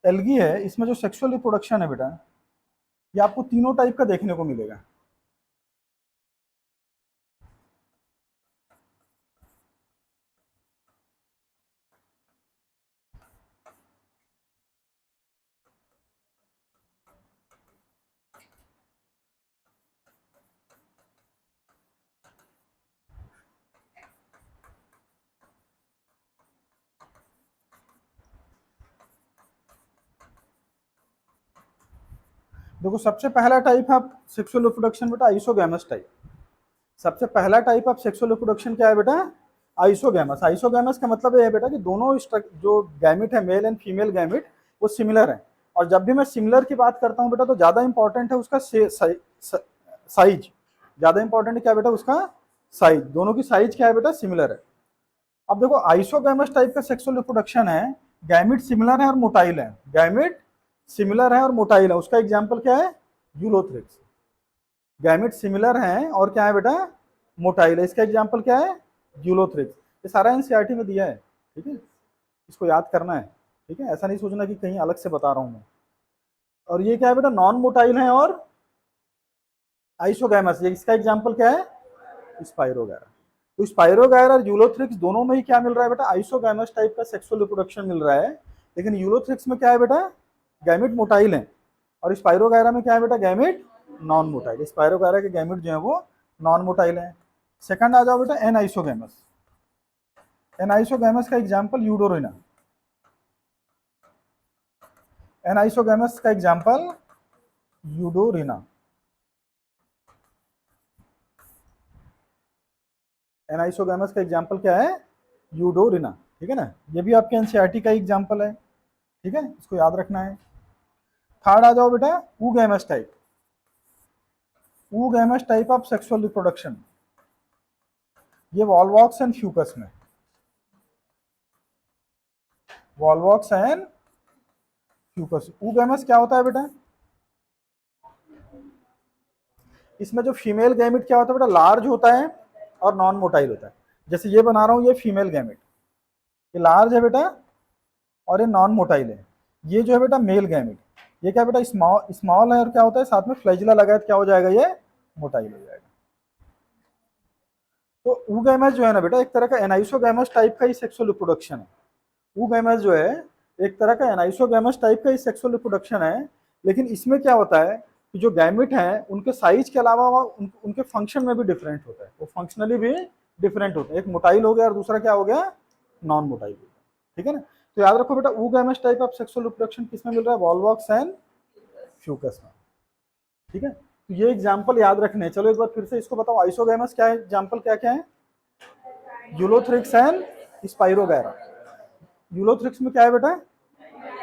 एल्गी है इसमें जो सेक्सुअल रिप्रोडक्शन है बेटा, ये आपको तीनों टाइप का देखने को मिलेगा। देखो सबसे पहला टाइप है सेक्सुअल रिप्रोडक्शन बेटा आइसोगैमस टाइप। सबसे पहला टाइप ऑफ सेक्सुअल रिप्रोडक्शन क्या है बेटा, आइसोगैमस। आइसोगैमस का मतलब ये है बेटा कि दोनों जो गैमिट है, मेल एंड फीमेल गैमिट, वो सिमिलर है। और जब भी मैं सिमिलर की बात करता हूँ बेटा तो ज्यादा इंपॉर्टेंट है उसका साइज। ज्यादा इंपॉर्टेंट है क्या बेटा, उसका साइज। दोनों की साइज क्या है बेटा, सिमिलर है। अब देखो आइसोगैमस टाइप का सेक्सुअल रिप्रोडक्शन है, गैमिट सिमिलर है और मोटाइल है, गैमिट सिमिलर है और मोटाइल है। उसका एग्जाम्पल क्या है, यूलोथ्रिक्स। गैमिट सिमिलर हैं और क्या है बेटा, मोटाइल है। इसका एग्जाम्पल क्या है, यूलोथ्रिक्स। ये सारा एनसीईआरटी में दिया है, ठीक है, इसको याद करना है, ठीक है, ऐसा नहीं सोचना कि कहीं अलग से बता रहा हूँ मैं। और ये क्या है बेटा, नॉन मोटाइल है और आइसोगैमस। ये इसका एग्जाम्पल क्या है, स्पाइरोगैरा। तो स्पाइरोगैरा और यूलोथ्रिक्स दोनों में ही क्या मिल रहा है बेटा, आइसोगैमस टाइप का सेक्सुअल रिप्रोडक्शन मिल रहा है। लेकिन यूलोथ्रिक्स में क्या है बेटा, गैमिट मोटाइल है और स्पाइरोगैरा में क्या है बेटा, गैमिट नॉन मोटाइल। स्पाइरोगैरा के गैमिट जो है वो नॉन मोटाइल है। सेकंड आ जाओ बेटा एन आइसोगैमस। एन आइसोगैमस का एग्जाम्पल यूडोरिना। एन आइसोगैमस का एग्जाम्पल यूडोरिना। एन आइसोगैमस का एग्जाम्पल क्या है, यूडोरिना, ठीक है ना। ये भी आपके एनसीईआरटी का एग्जाम्पल है, ठीक है, इसको याद रखना है। थर्ड आ जाओ बेटा oogamous type. Oogamous type of sexual reproduction, ये वॉल्वॉक्स एंड फ्यूकस में, वॉल्वॉक्स एंड फ्यूकस। ऊगैमस क्या होता है बेटा, इसमें जो फीमेल गैमिट क्या होता है बेटा, लार्ज होता है और नॉन मोटाइल होता है। जैसे ये बना रहा हूं, ये फीमेल गैमिट, ये लार्ज है बेटा और ये नॉन मोटाइल है। ये जो है बेटा मेल गैमिट, ये क्या बेटा, स्मॉल स्मॉल है और क्या होता है साथ में फ्लैजिला लगा है, क्या हो जाएगा, ये मोटाइल हो जाएगा। तो ऊगैमस जो है ना बेटा एक तरह का एनाइसोगैमस टाइप का ही सेक्सुअल रिप्रोडक्शन है। ऊगैमस जो है एक तरह का एनाइसोगैमस टाइप का ही सेक्सुअल रिप्रोडक्शन है। लेकिन इसमें क्या होता है कि जो गैमिट हैं उनके साइज के अलावा उनके फंक्शन में भी डिफरेंट होता है, वो फंक्शनली भी डिफरेंट होते हैं। एक मोटाइल हो गया और दूसरा क्या हो गया, नॉन मोटाइल हो गया, ठीक है ना। तो याद रखो बेटा oogamous type of sexual reproduction किसमें मिल रहा है, वॉल्वॉक्स एंड फ्यूकस में, ठीक है। तो ये एग्जाम्पल याद रखने हैं। चलो एक बार फिर से इसको बताओ, आइसोगैमस क्या है, एग्जाम्पल क्या क्या है, यूलोथ्रिक्स एंड स्पाइरोगैरा। यूलोथ्रिक्स में क्या है बेटा,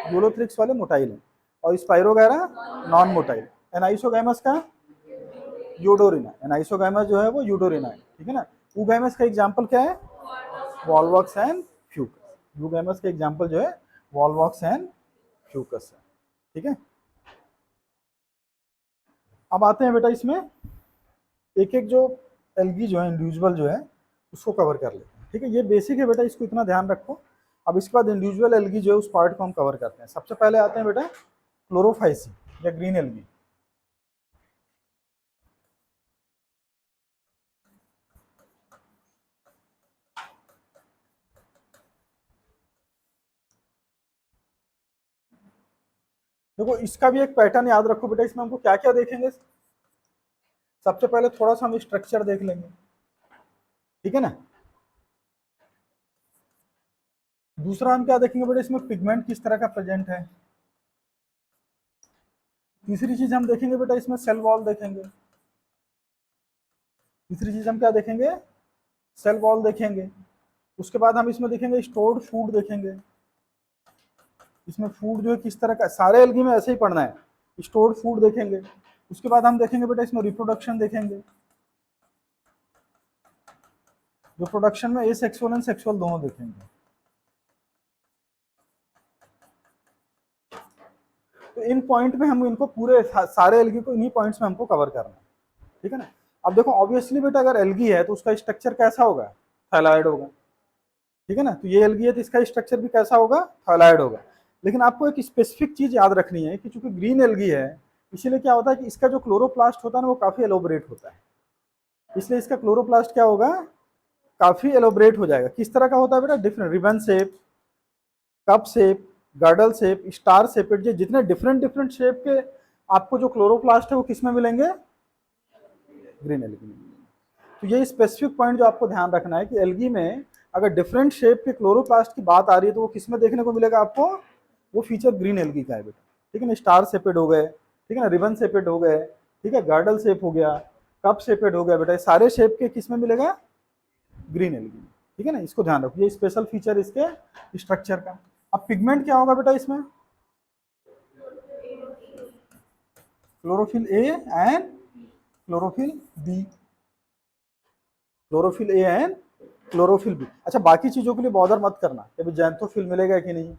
यूलोथ्रिक्स वाले मोटाइल है और स्पाइरोगैरा नॉन मोटाइल। एनाइसोगैमस का यूडोरिना, एनाइसोगैमस जो है वो यूडोरिना है, ठीक है ना। ऊगैमस का एग्जाम्पल क्या है, वॉल्वॉक्स एंड फ्यूकस। यूगैमस का एग्जाम्पल जो है वॉल्वॉक्स एंड फ्यूकस है, ठीक है। अब आते हैं बेटा इसमें एक एक जो एल्गी जो है इंडिविजुअल जो है उसको कवर कर लेते हैं, ठीक है। ये बेसिक है बेटा, इसको इतना ध्यान रखो। अब इसके बाद इंडिविजुअल एल्गी जो है उस पार्ट को हम कवर करते हैं। सबसे पहले आते हैं बेटा क्लोरोफाइसी या ग्रीन एल्गी। देखो इसका भी एक पैटर्न याद रखो बेटा, इसमें हमको क्या क्या देखेंगे। सबसे पहले थोड़ा सा हम स्ट्रक्चर देख लेंगे, ठीक है ना। दूसरा हम क्या देखेंगे बेटा, इसमें पिगमेंट किस तरह का प्रेजेंट है। तीसरी चीज हम देखेंगे बेटा, इसमें सेल वॉल देखेंगे। तीसरी चीज हम क्या देखेंगे, सेल वॉल देखेंगे। उसके बाद हम इसमें देखेंगे स्टोर्ड फूड देखेंगे। इसमें फूड जो है किस तरह का, सारे एल्गी में ऐसे ही पढ़ना है। स्टोर्ड फूड देखेंगे। उसके बाद हम देखेंगे बेटा इसमें रिप्रोडक्शन देखेंगे। रिप्रोडक्शन में एसेक्सुअल एंड सेक्सुअल दोनों देखेंगे। तो इन पॉइंट में हम इनको पूरे सारे एल्गी को इन्हीं पॉइंट्स में हमको कवर करना है, ठीक है ना। अब देखो ऑब्वियसली बेटा अगर एल्गी है तो उसका स्ट्रक्चर कैसा होगा, थायलॉइड होगा, ठीक है ना। तो ये एल्गी है तो इसका स्ट्रक्चर भी कैसा होगा, थायलॉइड होगा। लेकिन आपको एक स्पेसिफिक चीज याद रखनी है कि चूंकि ग्रीन एल्गी है, इसीलिए क्या होता है कि इसका जो क्लोरोप्लास्ट होता है ना वो काफी एलोबरेट होता है। इसलिए इसका क्लोरोप्लास्ट क्या होगा, काफी एलोबरेट हो जाएगा। किस तरह का होता है बेटा, different ribbon shape, cup shape, girdle shape, star shape, ये जितने डिफरेंट डिफरेंट शेप के आपको जो क्लोरोप्लास्ट है वो किस में मिलेंगे, ग्रीन एल्गी में। तो ये स्पेसिफिक पॉइंट जो आपको ध्यान रखना है कि एल्गी में अगर डिफरेंट शेप के क्लोरोप्लास्ट की बात आ रही है तो वो किस में देखने को मिलेगा आपको, वो फीचर ग्रीन एल्गी का है बेटा, ठीक है ना। स्टार शेपेड हो गए, ठीक है ना, रिबन शेपेड हो गए, ठीक है, गार्डल शेप हो गया, कप शेपेड हो गया बेटा, सारे शेप के किस में मिलेगा, ग्रीन एल्गी में, ठीक है ना। इसको ध्यान रखो, ये स्पेशल फीचर इसके स्ट्रक्चर का। अब पिगमेंट क्या होगा बेटा इसमें, chlorophyll A and chlorophyll b, chlorophyll A and chlorophyll b. अच्छा बाकी चीजों के लिए बॉदर मत करना कि अभी जैंथोफिल मिलेगा कि नहीं,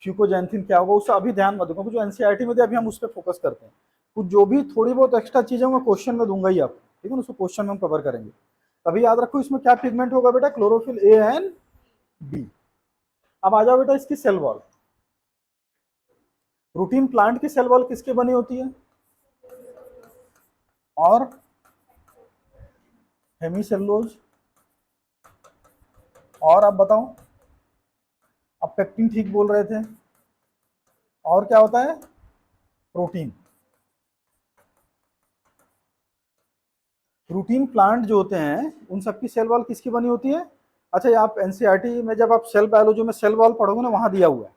फ्यूकोजैंथिन क्या होगा, उससे अभी ध्यान मत दो, क्योंकि जो एनसीईआरटी में दिया अभी हम उस पर फोकस करते हैं। कुछ जो भी थोड़ी बहुत एक्स्ट्रा चीजें मैं क्वेश्चन में दूंगा ही आपको, ठीक है ना, उसको क्वेश्चन में हम कवर करेंगे। अभी याद रखो इसमें क्या पिगमेंट होगा बेटा, क्लोरोफिल ए एंड बी। अब आ जाओ बेटा इसकी सेल वॉल। रूटीन प्लांट की सेल वॉल किसकी बनी होती है, और हेमीसेलुलोज, और आप बताओ, अब पेक्टिन ठीक बोल रहे थे, और क्या होता है, प्रोटीन। रूटीन प्लांट जो होते हैं उन सबकी सेल वॉल किसकी बनी होती है। अच्छा ये आप एनसीईआरटी में जब आप सेल बायोलॉजी में सेल वॉल पढ़ोगे ना वहां दिया हुआ है,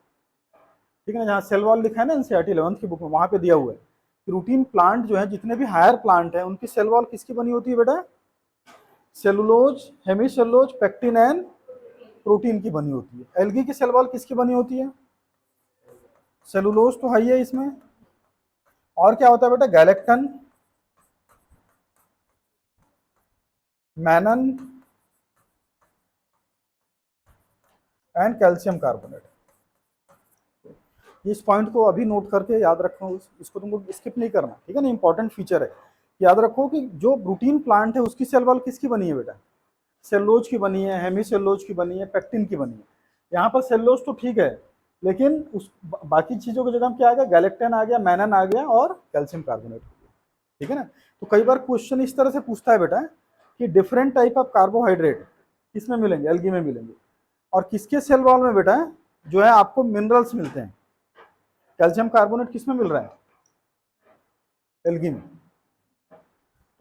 ठीक है ना, जहाँ सेल वॉल लिखा है ना एनसीईआरटी 11th की बुक में, वहां पे दिया हुआ है कि रूटीन प्लांट जो है जितने भी हायर प्लांट है उनकी सेल वॉल किसकी बनी होती है बेटा, cellulose, hemicellulose, pectin and protein की बनी होती है। एल्गी की सेल वॉल किसकी बनी होती है, सेलुलोज तो है ही है इसमें, और क्या होता है बेटा, गैलेक्टन, मैनन एंड कैल्शियम कार्बोनेट। इस पॉइंट को अभी नोट करके याद रखो, इसको तुमको स्किप नहीं करना, ठीक है ना, इंपॉर्टेंट फीचर है। याद रखो कि जो प्रोटीन प्लांट है उसकी सेल वॉल किसकी बनी है बेटा, सेलुलोज की बनी है, हेमी सेलुलोज की बनी है, पेक्टिन की बनी है। यहाँ पर सेलुलोज तो ठीक है, लेकिन उस बाकी चीजों की जगह क्या आ गया, गैलेक्टन आ गया, मैनन आ गया, और कैल्शियम कार्बोनेट हो गया, ठीक है ना। तो कई बार क्वेश्चन इस तरह से पूछता है बेटा कि डिफरेंट टाइप ऑफ कार्बोहाइड्रेट किसमें मिलेंगे, एल्गी में मिलेंगे, और किसके सेल वॉल में बेटा जो है आपको मिनरल्स मिलते हैं। कैल्शियम कार्बोनेट किसमें मिल रहा है, एल्गी में।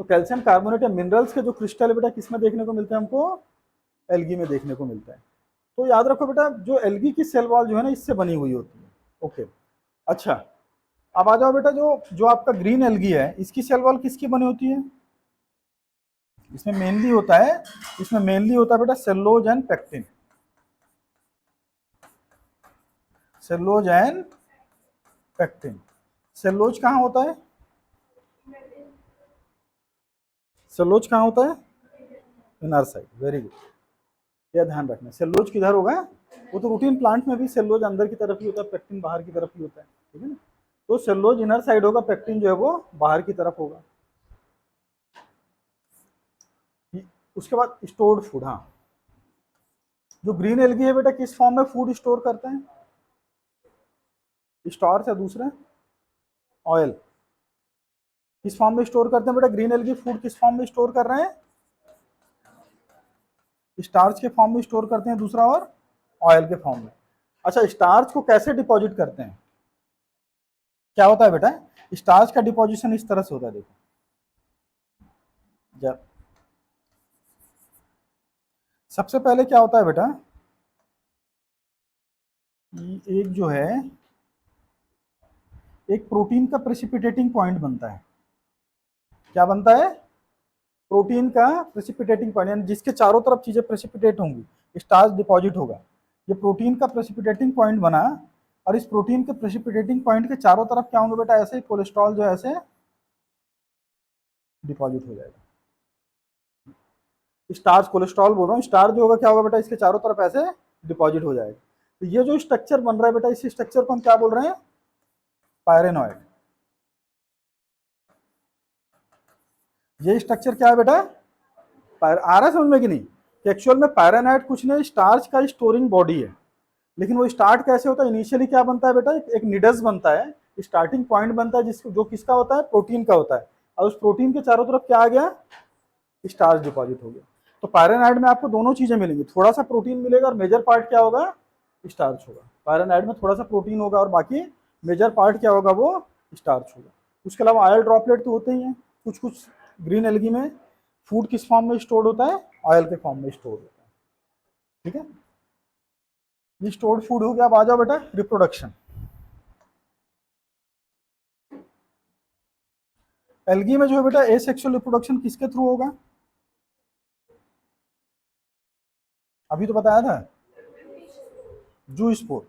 तो कैल्शियम कार्बोनेट या मिनरल्स के जो क्रिस्टल है बेटा किसमें देखने को मिलते हैं हमको, एल्गी में देखने को मिलता है। तो याद रखो बेटा जो एल्गी की सेल वॉल जो है ना इससे बनी हुई होती है, ओके। अच्छा अब आ जाओ बेटा जो जो आपका ग्रीन एल्गी है इसकी सेल वॉल किसकी बनी होती है, इसमें मेनली होता है, इसमें मेनली होता है बेटा cellulose and pectin, cellulose and pectin. Cellulose कहाँ होता है, सेलुलोज कहाँ होता है, इनर साइड, वेरी गुड, यह ध्यान रखना। सेलुलोज किधर होगा, वो तो रूटीन प्लांट में भी सेलुलोज अंदर की तरफ ही होता है, पेक्टिन बाहर की तरफ ही होता है, ठीक है ना। तो सेलुलोज इनर साइड होगा, पेक्टिन जो है वो बाहर की तरफ होगा। उसके बाद स्टोर्ड फूड, हाँ जो ग्रीन एल्गी है बेटा किस फॉर्म में फूड स्टोर करते हैं, स्टार्च या दूसरे ऑयल, किस फॉर्म में स्टोर करते हैं बेटा, ग्रीन एल्गी फूड किस फॉर्म में स्टोर कर रहे हैं, स्टार्च के फॉर्म में स्टोर करते हैं, दूसरा और ऑयल के फॉर्म में। अच्छा स्टार्च को कैसे डिपॉजिट करते हैं, क्या होता है बेटा, स्टार्च का डिपोजिशन इस तरह से होता है, देखो जब सबसे पहले क्या होता है बेटा, एक जो है एक प्रोटीन का प्रेसिपिटेटिंग पॉइंट बनता है। क्या बनता है? प्रोटीन का प्रेसिपिटेटिंग पॉइंट, यानी जिसके चारों तरफ चीजें प्रेसिपिटेट होंगी, स्टार्च डिपॉजिट होगा। ये प्रोटीन का प्रेसिपिटेटिंग पॉइंट बना, और इस प्रोटीन के प्रेसिपिटेटिंग पॉइंट के चारों तरफ क्या होंगे बेटा, ऐसे ही कोलेस्ट्रॉल जो है ऐसे डिपॉजिट हो जाएगा। स्टार्च कोलेस्ट्रॉल बोल रहा हूँ, स्टार्च जो होगा क्या होगा बेटा, इसके चारों तरफ ऐसे डिपॉजिट हो जाएगा। तो ये जो स्ट्रक्चर बन रहा है बेटा, इस स्ट्रक्चर को हम क्या बोल रहे हैं, पायरेनॉइड। ये स्ट्रक्चर क्या है बेटा, आ रहा है समझ में कि नहीं, कि एक्चुअल में पायरेनॉइड कुछ नहीं, स्टार्च का स्टोरिंग बॉडी है। लेकिन वो स्टार्ट कैसे होता है, इनिशियली क्या बनता है बेटा, एक निडस बनता है, स्टार्टिंग पॉइंट बनता है, जिसको जो किसका होता है, प्रोटीन का होता है। और उस प्रोटीन के चारों तरफ क्या आ गया, स्टार्च डिपॉजिट हो गया। तो पायरेनाइड में आपको दोनों चीजें मिलेंगी, थोड़ा सा प्रोटीन मिलेगा और मेजर पार्ट क्या होगा, स्टार्च होगा। पायरेनाइड में थोड़ा सा प्रोटीन होगा और बाकी मेजर पार्ट क्या होगा, वो स्टार्च होगा। उसके अलावा ऑयल ड्रॉपलेट तो होते ही हैं। कुछ कुछ ग्रीन एल्गी में फूड किस फॉर्म में स्टोर होता है, ऑयल के फॉर्म में स्टोर होता है। ठीक है, ये स्टोर्ड फूड हो गया। अब आ जाओ बेटा रिप्रोडक्शन। एल्गी में जो है बेटा एसेक्सुअल रिप्रोडक्शन किसके थ्रू होगा, अभी तो बताया था, जूस्पोर।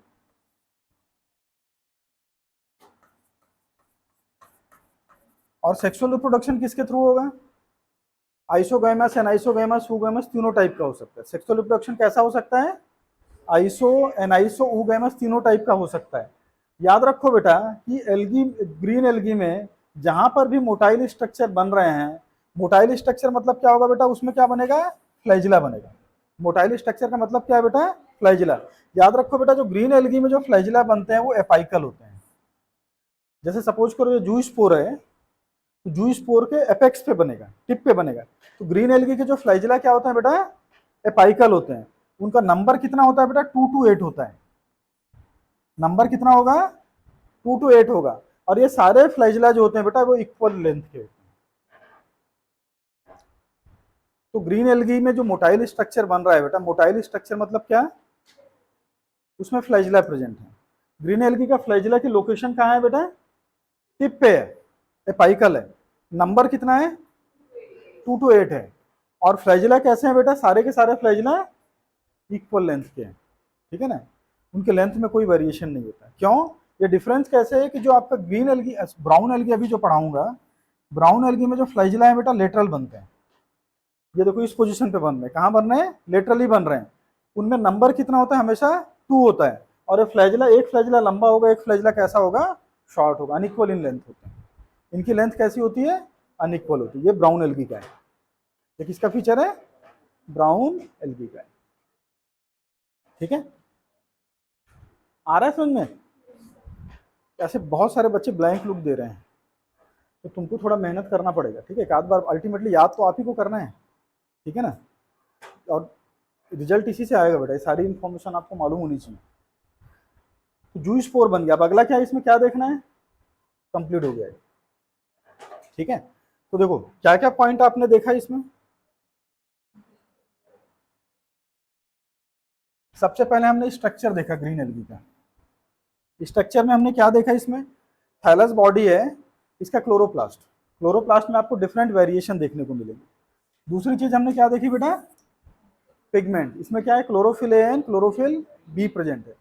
और सेक्सुअल रिप्रोडक्शन किसके थ्रू होगा, आइसोगैमस, एनाइसोगैमस, ऊगैमस, तीनों टाइप का हो सकता है। सेक्सुअल रिप्रोडक्शन कैसा हो सकता है, आइसो, एनाइसो, ऊगैमस, तीनों टाइप का हो सकता है। याद रखो बेटा कि एल्गी, ग्रीन एल्गी में जहां पर भी मोटाइल स्ट्रक्चर बन रहे हैं, मोटाइल स्ट्रक्चर मतलब क्या होगा बेटा, उसमें क्या बनेगा, फ्लैजिला बनेगा। मोटाइल स्ट्रक्चर का मतलब क्या है बेटा, फ्लैजिला। याद रखो बेटा, जो ग्रीन एल्गी में जो फ्लैजिला बनते हैं वो एपाइकल होते हैं। जैसे सपोज करो ये जू स्पोर है, तो जू स्पोर के एपेक्स पे बनेगा, टिप पे बनेगा। तो ग्रीन एल्गी के जो फ्लैजिला क्या होता है बेटा, एपाइकल होते हैं। उनका नंबर कितना होता है बेटा, 2 to 8 होता है। नंबर कितना होगा, 2 to 8 होगा। और ये सारे फ्लैजिला जो होते हैं बेटा वो इक्वल लेंथ के होते हैं। तो ग्रीन एल्गी में जो मोटाइल स्ट्रक्चर बन रहा है बेटा, मोटाइल स्ट्रक्चर मतलब क्या, उसमें फ्लैजिला प्रेजेंट है। ग्रीन एल्गी का फ्लैजिला की लोकेशन कहाँ है बेटा, टिप पे है, एपाइकल है। नंबर कितना है, 2 to 8 है। और फ्लैजिला कैसे हैं बेटा, सारे के सारे फ्लैजिला इक्वल लेंथ के हैं। ठीक है ना, उनके लेंथ में कोई वेरिएशन नहीं होता। क्यों, ये डिफरेंस कैसे है कि जो आपका ग्रीन एल्गी, ब्राउन एल्गी अभी जो पढ़ाऊंगा, ब्राउन एल्गी में जो फ्लैजिला है बेटा लेटरल बनते हैं। ये देखो इस पोजीशन पे बन रहे हैं, कहाँ बन रहे हैं, लेटरली बन रहे हैं। उनमें नंबर कितना होता है, हमेशा 2 होता है। और ये फ्लैजिला, एक फ्लैजिला लंबा होगा, एक फ्लैजिला कैसा होगा, शॉर्ट होगा, अनइक्वल इन लेंथ होते हैं। इनकी लेंथ कैसी होती है, अनइक्वल होती है। ये ब्राउन एल्गी का है, ये किसका फीचर है, ब्राउन एल्गी का है। ठीक है, आ रहा है समझ में। ऐसे बहुत सारे बच्चे ब्लैंक लुक दे रहे हैं, तो तुमको थोड़ा मेहनत करना पड़ेगा। ठीक है, एक आध बार अल्टीमेटली याद तो आप ही को करना है। ठीक है ना, और रिजल्ट इसी से आएगा बेटा, ये सारी इन्फॉर्मेशन आपको मालूम होनी चाहिए। तो जू स्पोर बन गया। अब अगला क्या है, इसमें क्या देखना है, कंप्लीट हो गया है। ठीक है, तो देखो क्या क्या पॉइंट आपने देखा इसमें। सबसे पहले हमने स्ट्रक्चर देखा ग्रीन एल्गी का। स्ट्रक्चर में हमने क्या देखा, इसमें थैलस बॉडी है, इसका क्लोरोप्लास्ट। क्लोरोप्लास्ट में आपको डिफरेंट वेरिएशन देखने को मिलेगी। दूसरी चीज हमने क्या देखी बेटा, पिगमेंट। इसमें क्या है, chlorophyll a and, chlorophyll b present है।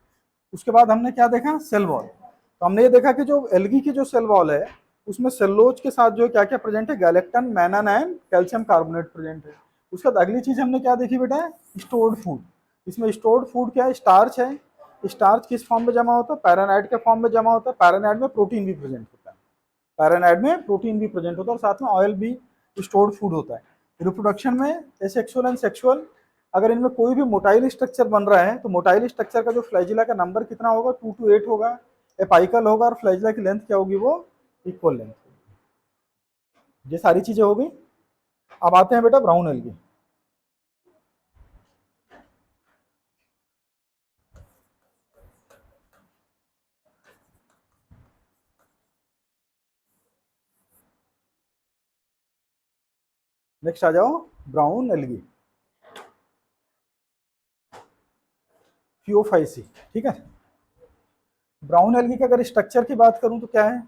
उसके बाद हमने क्या देखा, सेल वॉल। तो हमने ये देखा कि जो एल्गी की जो सेल वॉल है, उसमें सेलुलोज के साथ जो क्या क्या प्रेजेंट है, galactan, mannan and calcium carbonate present है। उसके बाद अगली चीज हमने क्या देखी बेटा, स्टोर्ड फूड। इसमें स्टोर्ड फूड क्या है, स्टार्च है। स्टार्च किस फॉर्म में जमा होता है, पैरानाइड के फॉर्म में जमा होता है। पैरानाइड में प्रोटीन भी प्रेजेंट होता है, पैरानाइड में प्रोटीन भी प्रेजेंट होता है, और साथ में ऑयल भी स्टोर्ड फूड होता है। रिप्रोडक्शन में एसेक्सुअल एंड सेक्सुअल, अगर इनमें कोई भी मोटाइल स्ट्रक्चर बन रहा है, तो मोटाइल स्ट्रक्चर का जो फ्लैजिला का नंबर कितना होगा, 2 to 8 होगा, एपाइकल होगा, और फ्लैजिला की लेंथ क्या होगी, वो इक्वल लेंथ होगी। ये सारी चीजें हो गई। अब आते हैं बेटा ब्राउन एल्गी। नेक्स्ट आ जाओ ब्राउन एल्गी, PO5C। ठीक है, ब्राउन एल्गी का अगर स्ट्रक्चर की बात करूं तो क्या है,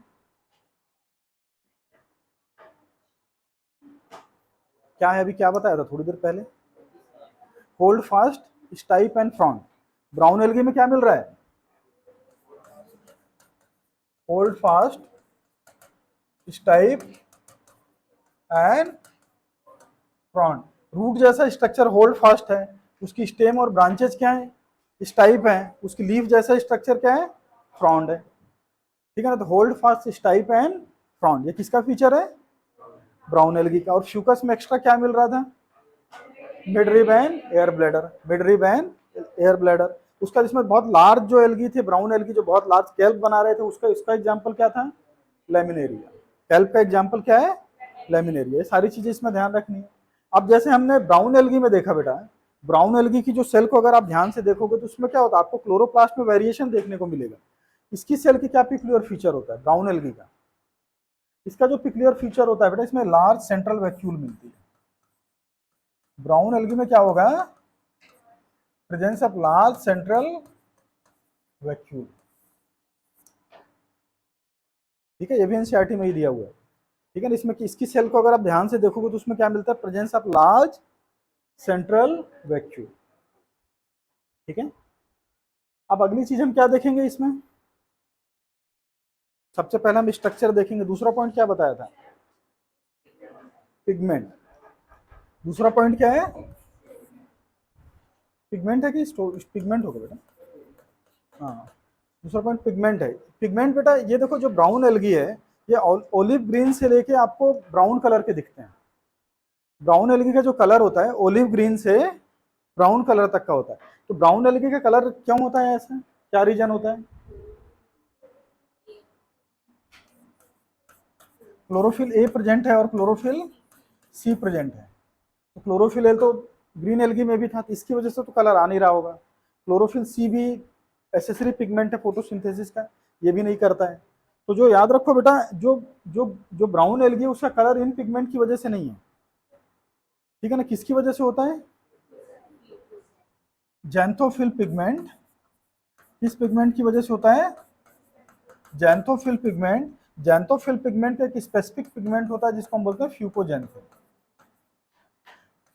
क्या है, अभी क्या बताया था थोड़ी देर पहले, holdfast stipe and frond. Brown algae में क्या मिल रहा है, holdfast stipe and frond. Root जैसा स्ट्रक्चर होल्ड फास्ट है, उसकी स्टेम और ब्रांचेज क्या है, स्टाइप है, उसकी लीफ जैसा स्ट्रक्चर क्या है, फ्रॉन्ड है। ठीक है ना, तो hold fast stipe and frond, ये किसका फीचर है, ब्राउन एल्गी का। और फ्यूकस में एक्स्ट्रा क्या मिल रहा था, mid rib end air bladder, mid rib end air bladder. उसका जिसमें बहुत लार्ज जो एल्गी थे, ब्राउन एल्गी जो बहुत लार्ज कैल्प बना रहे थे, उसका एग्जाम्पल क्या था, लेमिनेरिया। कैल्प का एग्जाम्पल क्या है, लेमिनेरिया। ये सारी चीजें इसमें ध्यान रखनी है। अब जैसे हमने ब्राउन एल्गी में देखा बेटा, ब्राउन एल्गी की जो सेल को अगर आप ध्यान से देखोगे तो उसमें क्या होता है, आपको क्लोरोप्लास्ट में वेरिएशन देखने को मिलेगा। इसकी सेल की क्या पिक्यूलियर फीचर होता है ब्राउन एल्गी का, इसका जो पिक्यूलियर फीचर होता है बेटा, इसमें लार्ज सेंट्रल वैक्यूल मिलती है। ब्राउन एल्गी में क्या होगा, presence of large central vacuole. ठीक है, ये भी एनसीईआरटी में ही दिया हुआ है। ठीक है ना, इसमें इसकी सेल को अगर आप ध्यान से देखोगे तो उसमें क्या मिलता है, presence of large central vacuole. ठीक है, अब अगली चीज हम क्या देखेंगे इसमें, सबसे पहले हम स्ट्रक्चर देखेंगे। दूसरा पॉइंट क्या बताया था, पिगमेंट। दूसरा पॉइंट क्या है, पिगमेंट है कि पिगमेंट होगा बेटा, हाँ, दूसरा पॉइंट पिगमेंट है। पिगमेंट बेटा ये देखो, जो ब्राउन एल्गी है ये ओलिव ग्रीन से लेके आपको ब्राउन कलर के दिखते हैं। ब्राउन एल्गी का जो कलर होता है ओलिव ग्रीन से ब्राउन कलर तक का होता है। तो ब्राउन एल्गी का कलर क्यों होता है ऐसा, क्या रीजन होता है, क्लोरोफिल ए प्रेजेंट है और क्लोरोफिल सी प्रेजेंट है। तो क्लोरोफिल ए तो ग्रीन एल्गी में भी था, तो इसकी वजह से तो कलर आ नहीं रहा होगा। क्लोरोफिल सी भी एसेसरी पिगमेंट है फोटोसिंथेसिस का, ये भी नहीं करता है। तो जो याद रखो बेटा, जो जो जो ब्राउन एल्गी है उसका कलर इन पिगमेंट की वजह से नहीं है। ठीक है ना, किसकी वजह से होता है, जैंथोफिल पिगमेंट। किस पिगमेंट की वजह से होता है, जैंथोफिल पिगमेंट। जैंथोफिल पिगमेंट एक स्पेसिफिक पिगमेंट होता है जिसको हम बोलते हैं फ्यूकोजैंथिन।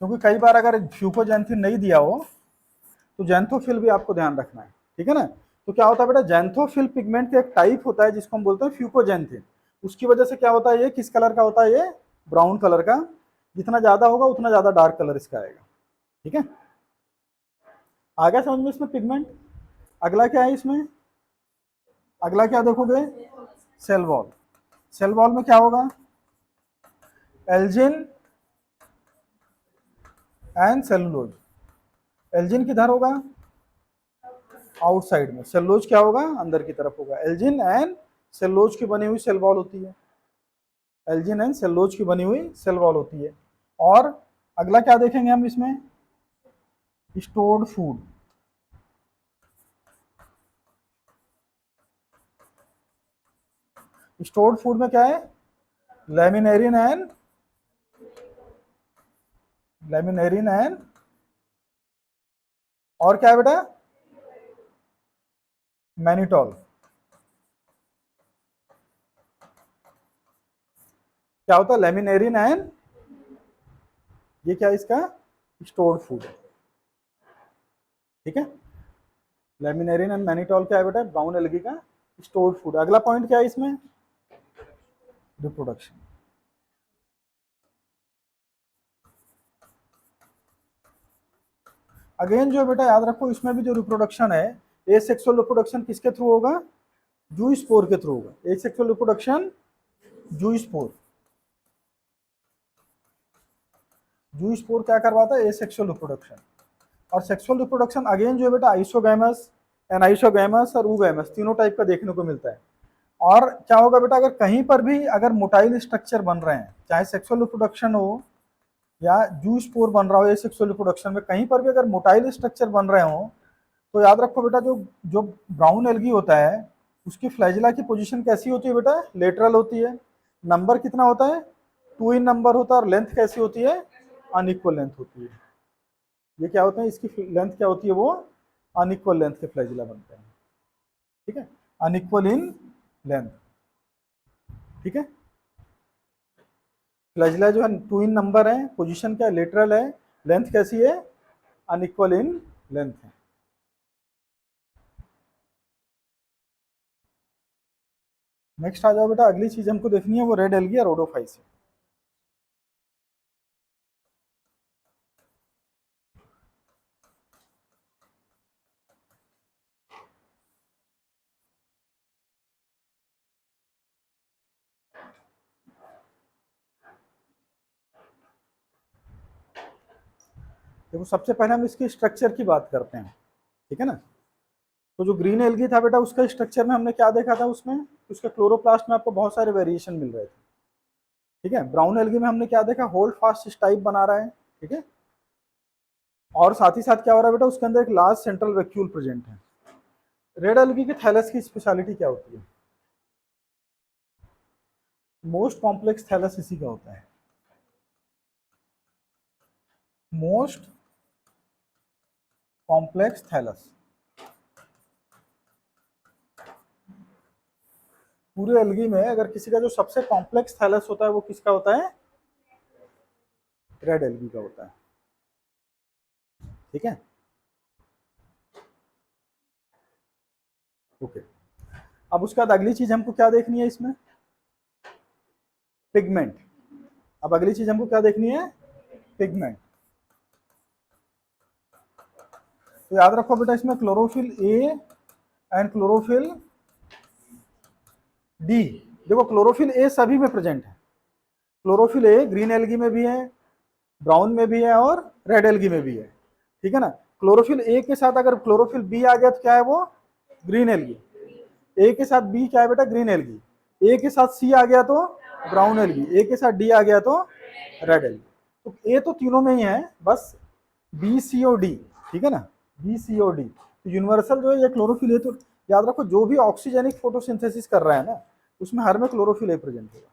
क्योंकि कई बार अगर फ्यूकोजैंथिन नहीं दिया हो तो जैंथोफिल भी आपको ध्यान रखना है। ठीक है ना, तो क्या होता है बेटा, जैंथोफिल पिगमेंट का एक टाइप होता है जिसको हम बोलते हैं फ्यूकोजैंथिन। उसकी वजह से क्या होता है, ये किस कलर का होता है, ये ब्राउन कलर का। जितना ज्यादा होगा उतना ज्यादा डार्क कलर इसका आएगा। ठीक है, आ गया समझ में इसमें पिगमेंट। अगला क्या है इसमें, अगला क्या देखोगे, सेल वॉल। सेल वॉल में क्या होगा, एल्जिन एंड सेलुलोज। एल्जिन किधर होगा, आउटसाइड में, सेलुलोज क्या होगा, अंदर की तरफ होगा। एल्जिन एंड सेलुलोज की बनी हुई सेल वॉल होती है, एल्जिन एंड सेलुलोज की बनी हुई सेल वॉल होती है। और अगला क्या देखेंगे हम इसमें, स्टोर्ड फूड। स्टोर्ड फूड में क्या है, लेमिनेरिन एंड और क्या है बेटा, मैनिटॉल। क्या होता है, लेमिनेरिन एंड, ये क्या है इसका, स्टोर्ड फूड है। ठीक है, लेमिनेरिन एंड मैनिटॉल क्या है बेटा, ब्राउन एल्गी का स्टोर्ड फूड। अगला पॉइंट क्या है इसमें, रिप्रोडक्शन। अगेन जो बेटा याद रखो, इसमें भी जो रिप्रोडक्शन है, ए सेक्सुअल रिप्रोडक्शन किसके थ्रू होगा, जू स्पोर के थ्रू होगा। ए सेक्सुअल रिप्रोडक्शन जू स्पोर। जू स्पोर क्या करवाता है, ए सेक्सुअल रिप्रोडक्शन। और सेक्सुअल रिप्रोडक्शन अगेन जो है बेटा, आइसोगैमस, एनाइसोगैमस और ऊगैमस तीनों टाइप का देखने को मिलता है। और क्या होगा बेटा, अगर कहीं पर भी अगर मोटाइल स्ट्रक्चर बन रहे हैं, चाहे सेक्सुअल रिप्रोडक्शन हो या जू स्पोर बन रहा हो, ए सेक्सुअल रिप्रोडक्शन में कहीं पर भी अगर मोटाइल स्ट्रक्चर बन रहे हो, तो याद रखो बेटा, जो जो ब्राउन एल्गी होता है उसकी फ्लैजिला की पोजीशन कैसी होती है बेटा, लेटरल होती है। नंबर कितना होता है, 2 इन नंबर होता है। और लेंथ कैसी होती है, अनइक्वल लेंथ होती है। ये क्या होते हैं, इसकी लेंथ क्या होती है, वो अनइक्वल लेंथ के फ्लैजिला बनते हैं। ठीक है, अनइक्वल इन लेंथ। ठीक है, फ्लैजिला जो है टू इन नंबर है, पोजीशन क्या लेटरल है, लेंथ कैसी है, अनइक्वल इन लेंथ है। नेक्स्ट आ जाओ बेटा, अगली चीज हमको देखनी है वो रेड एल्गी और रोडोफाइट्स है। देखो सबसे पहले हम इसके स्ट्रक्चर की बात करते हैं। ठीक है ना, तो जो ग्रीन एल्गी था बेटा, उसका स्ट्रक्चर में हमने क्या देखा था, उसमें उसके क्लोरोप्लास्ट में आपको बहुत सारे वेरिएशन मिल रहे थे। ठीक है, ब्राउन एल्गी में हमने क्या देखा, होल्ड फास्ट टाइप बना रहा है। ठीक है, और साथ ही साथ क्या हो रहा है बेटा, उसके अंदर एक लार्ज सेंट्रल वैक्यूल प्रेजेंट है। रेड एल्गी के थैलस की स्पेशलिटी क्या होती है, मोस्ट कॉम्प्लेक्स थैलस इसी का होता है, मोस्ट कॉम्प्लेक्स थैलस। पूरे एल्गी में अगर किसी का जो सबसे कॉम्प्लेक्स थैलस होता है वो किसका होता है, रेड एल्गी का होता है। ठीक है, ओके। अब उसके बाद अगली चीज हमको क्या देखनी है इसमें, पिगमेंट। अब अगली चीज हमको क्या देखनी है, पिगमेंट। तो याद रखो बेटा, इसमें chlorophyll A and chlorophyll D. देखो क्लोरोफिल ए सभी में प्रेजेंट है, क्लोरोफिल ए ग्रीन एल्गी में भी है, ब्राउन में भी है और रेड एल्गी में भी है। ठीक है ना, क्लोरोफिल ए के साथ अगर क्लोरोफिल बी आ गया तो क्या है वो, ग्रीन एल्गी। ए के साथ बी क्या है बेटा, ग्रीन एल्गी। ए के साथ सी आ गया तो ब्राउन एल्गी, ए के साथ डी आ गया तो रेड एल्गी। तो ए तो तीनों में ही है, बस बी सी और डी। ठीक है ना, बी सी और डी। तो यूनिवर्सल जो है ये क्लोरोफिल ए। तो याद रखो जो भी ऑक्सीजेनिक फोटोसिंथेसिस कर रहा है ना, उसमें हर में क्लोरोफिल ए प्रेजेंट होगा,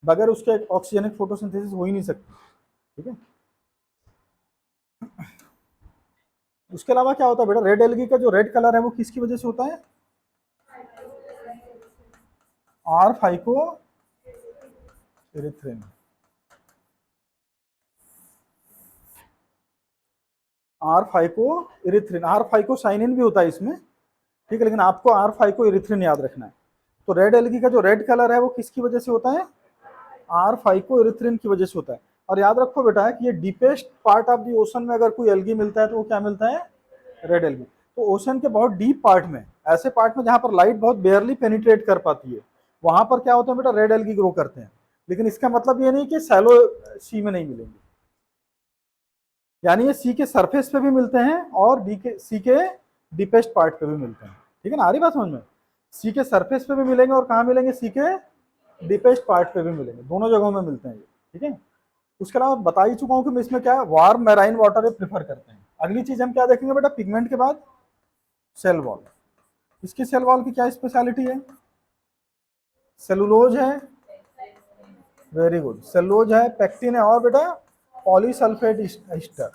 बगैर उसके ऑक्सीजेनिक फोटोसिंथेसिस हो ही नहीं सकती। ठीक है, उसके अलावा क्या होता है बेटा, रेड एल्गी का जो रेड कलर है वो किसकी वजह से होता है, R phycoerythrin. R phycoerythrin, R phycocyanin भी होता है इसमें। ठीक है, लेकिन आपको आर फाइको इरिथ्रिन याद रखना है। तो रेड एल्गी का जो रेड कलर है वो किसकी वजह से होता है, आर फाइको इरिथ्रिन की वजह से होता है। और याद रखो बेटा कि ये deepest part of the ocean में अगर कोई एल्गी मिलता है तो वो क्या मिलता है, रेड एल्गी। तो ओशन के बहुत डीप पार्ट में, ऐसे पार्ट में जहां पर लाइट बहुत बेयरली पेनिट्रेट कर पाती है, वहां पर क्या होता है बेटा, रेड एल्गी ग्रो करते हैं। लेकिन इसका मतलब ये नहीं कि सैलो सी में नहीं मिलेंगे, यानी ये सी के सरफेस पे भी मिलते हैं और डी के सी के डीपेस्ट पार्ट पे भी मिलते हैं। ठीक है ना, आ रही बात समझ में, सी के सरफेस पे भी मिलेंगे और कहाँ मिलेंगे, सी के डीपेस्ट पार्ट पे भी मिलेंगे, दोनों जगहों में मिलते हैं ये। ठीक है, उसके अलावा बता ही चुका हूँ कि इसमें क्या है, वार्म मैराइन वाटर प्रेफर करते हैं। अगली चीज हम क्या देखेंगे बेटा, पिगमेंट के बाद सेल वॉल। इसकी सेल वॉल की क्या स्पेशलिटी है, सेलुलोज है, वेरी गुड, सेलुलोज है, पेक्टिन है, और बेटा पॉलीसल्फेट ईस्टर।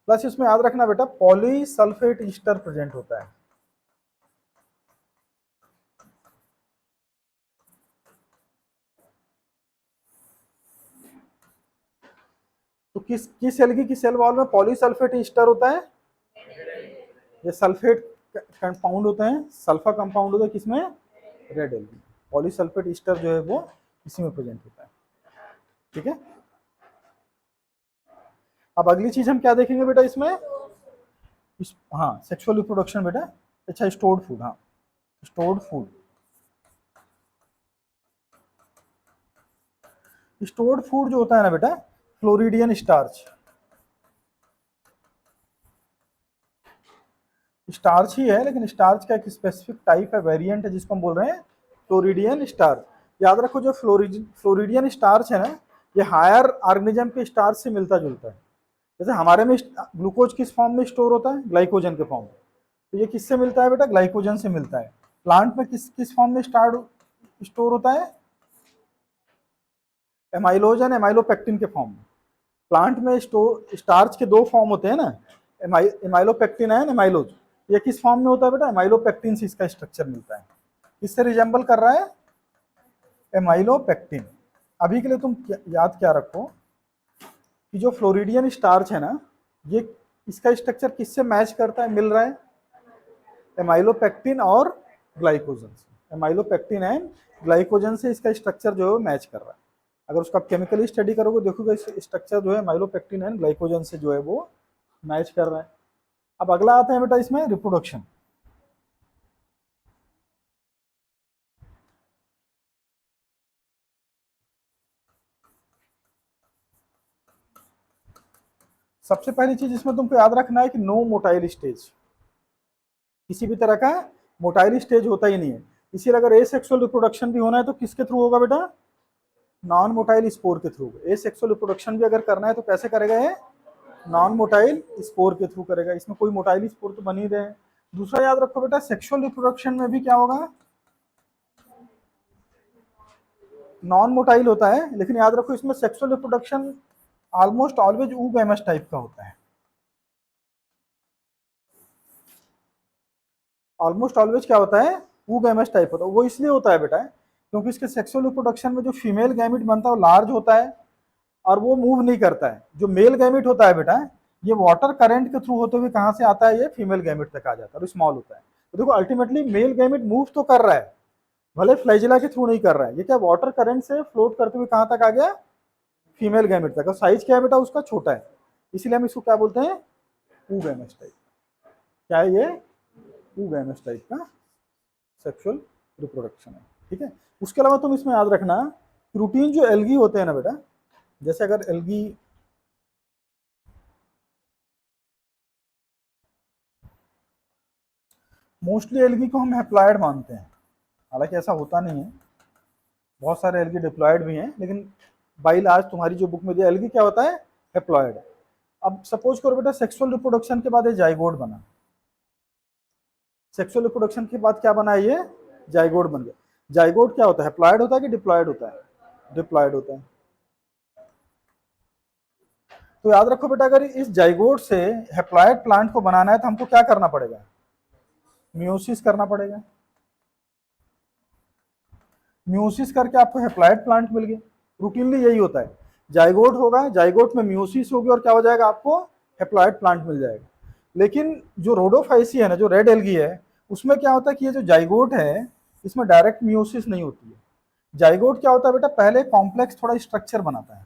प्लस इसमें याद रखना बेटा, पॉलीसल्फेट ईस्टर प्रेजेंट होता है। तो किस एल्गी की सेल वॉल में पॉलीसल्फेट ईस्टर होता है, ये सल्फेट कंपाउंड होते हैं, सल्फा कंपाउंड होता है किसमें, रेड एल्गी। पॉलीसल्फेट ईस्टर जो है वो इसी में प्रेजेंट होता है। ठीक है, अब अगली चीज हम क्या देखेंगे बेटा इसमें, हाँ सेक्सुअल रिप्रोडक्शन बेटा। अच्छा, स्टोर्ड फूड, हाँ स्टोर्ड फूड। स्टोर्ड फूड जो होता है ना बेटा, फ्लोरिडियन स्टार्च, स्टार्च ही है, लेकिन स्टार्च का एक स्पेसिफिक टाइप है, वेरिएंट है, जिसको हम बोल रहे हैं फ्लोरिडियन स्टार्च। याद रखो जो फ्लोरिडियन स्टार्च है ना, ये हायर ऑर्गेनिज्म के स्टार्च से मिलता जुलता है। जैसे हमारे में ग्लूकोज किस फॉर्म में स्टोर होता है, ग्लाइकोजन के फॉर्म में, तो ये किससे मिलता है बेटा, ग्लाइकोजन से मिलता है। प्लांट में किस किस फॉर्म में स्टोर होता है, एमाइलोजन एमाइलोपेक्टिन के फॉर्म में। प्लांट में स्टार्च के दो फॉर्म होते हैं ना, एमाइलोपेक्टिन एंड एमाइलोज। ये किस फॉर्म में होता है बेटा? एमाइलोपेक्टिन से इसका स्ट्रक्चर मिलता है। किससे रिजेंबल कर रहा है? एमाइलोपेक्टिन। अभी के लिए तुम याद क्या रखो कि जो फ्लोरिडियन स्टार्च है ना, ये इसका स्ट्रक्चर किससे मैच करता है, मिल रहा है? एमाइलोपेक्टिन और ग्लाइकोजन से। एमाइलोपेक्टिन एंड ग्लाइकोजन से इसका स्ट्रक्चर जो है मैच कर रहा है। अगर उसका केमिकली स्टडी करोगे देखोगे स्ट्रक्चर जो है एमाइलोपेक्टिन एंड ग्लाइकोजन से जो है वो मैच कर रहा है। अब अगला आता है बेटा इसमें रिप्रोडक्शन। सबसे पहली चीज इसमें तुमको याद रखना है कि नो मोटाइल स्टेज, किसी भी तरह का मोटाइल स्टेज होता ही नहीं है। इसीलिए अगर एसेक्सुअल रिप्रोडक्शन भी होना है तो किसके थ्रू होगा बेटा? नॉन मोटाइल स्पोर के थ्रू। एसेक्सुअल रिप्रोडक्शन भी अगर करना है तो कैसे करेगा ये? नॉन मोटाइल स्पोर के थ्रू करेगा। इसमें कोई मोटाइल स्पोर तो बन ही रहे हैं। दूसरा याद रखो बेटा, सेक्सुअल रिप्रोडक्शन में भी क्या होगा? नॉन मोटाइल होता है, लेकिन याद रखो इसमें sexual reproduction almost always oogamous type का होता है। ऑलमोस्ट ऑलवेज क्या होता है? ऊगैमस टाइप होता है। वो इसलिए होता है बेटा क्योंकि इसके सेक्सुअल रिप्रोडक्शन में जो फीमेल गैमिट बनता है वो लार्ज होता है और वो मूव नहीं करता है। जो मेल गैमिट होता है बेटा, ये वाटर करंट के थ्रू होते हुए कहाँ से आता है? ये फीमेल गैमिट तक आ जाता है और स्मॉल होता है। तो देखो अल्टीमेटली मेल गैमिट मूव तो कर रहा है, भले फ्लैजिला के थ्रू नहीं कर रहा है। ये क्या वाटर करंट से फ्लोट करते हुए कहाँ तक आ गया? फीमेल गैमिट तक। और साइज क्या है बेटा उसका? छोटा है। इसीलिए हम इसको क्या बोलते हैं? Oogamous type. क्या है ये? ऊगैमस टाइप का सेक्सुअल रिप्रोडक्शन है। ठीक है। उसके अलावा तुम इसमें याद रखना रूटीन जो एल्गी होते हैं ना बेटा, जैसे अगर एल्गी मोस्टली एल्गी को हम हैप्लॉयड मानते हैं, हालांकि ऐसा होता नहीं है, बहुत सारे एल्गी डिप्लॉयड भी हैं, लेकिन बाई लार्ज तुम्हारी जो बुक में दिया एल्गी क्या होता है? हैप्लॉयड। अब सपोज करो बेटा सेक्सुअल रिप्रोडक्शन के बाद ये जाइगोट बना। सेक्सुअल रिप्रोडक्शन के बाद क्या बना? ये जाइगोट बन गया। जाइगोट क्या होता है? हैप्लॉयड होता है कि डिप्लॉयड होता है? डिप्लॉयड होता है। तो याद रखो बेटा, अगर इस जाइगोट से हैप्लॉयड प्लांट को बनाना है तो हमको क्या करना पड़ेगा? मियोसिस करना पड़ेगा। मियोसिस करके आपको हैप्लॉयड प्लांट मिल गया। रूटीनली यही होता है, जाइगोट होगा, जाइगोट में मियोसिस होगी और क्या हो जाएगा? आपको हैप्लॉयड प्लांट मिल जाएगा। लेकिन जो रोडोफाइसी है ना, जो रेड एल्गी है, उसमें क्या होता है कि ये जो जाइगोट है इसमें डायरेक्ट मियोसिस नहीं होती है। जाइगोट क्या होता है बेटा? पहले कॉम्प्लेक्स थोड़ा स्ट्रक्चर बनाता है।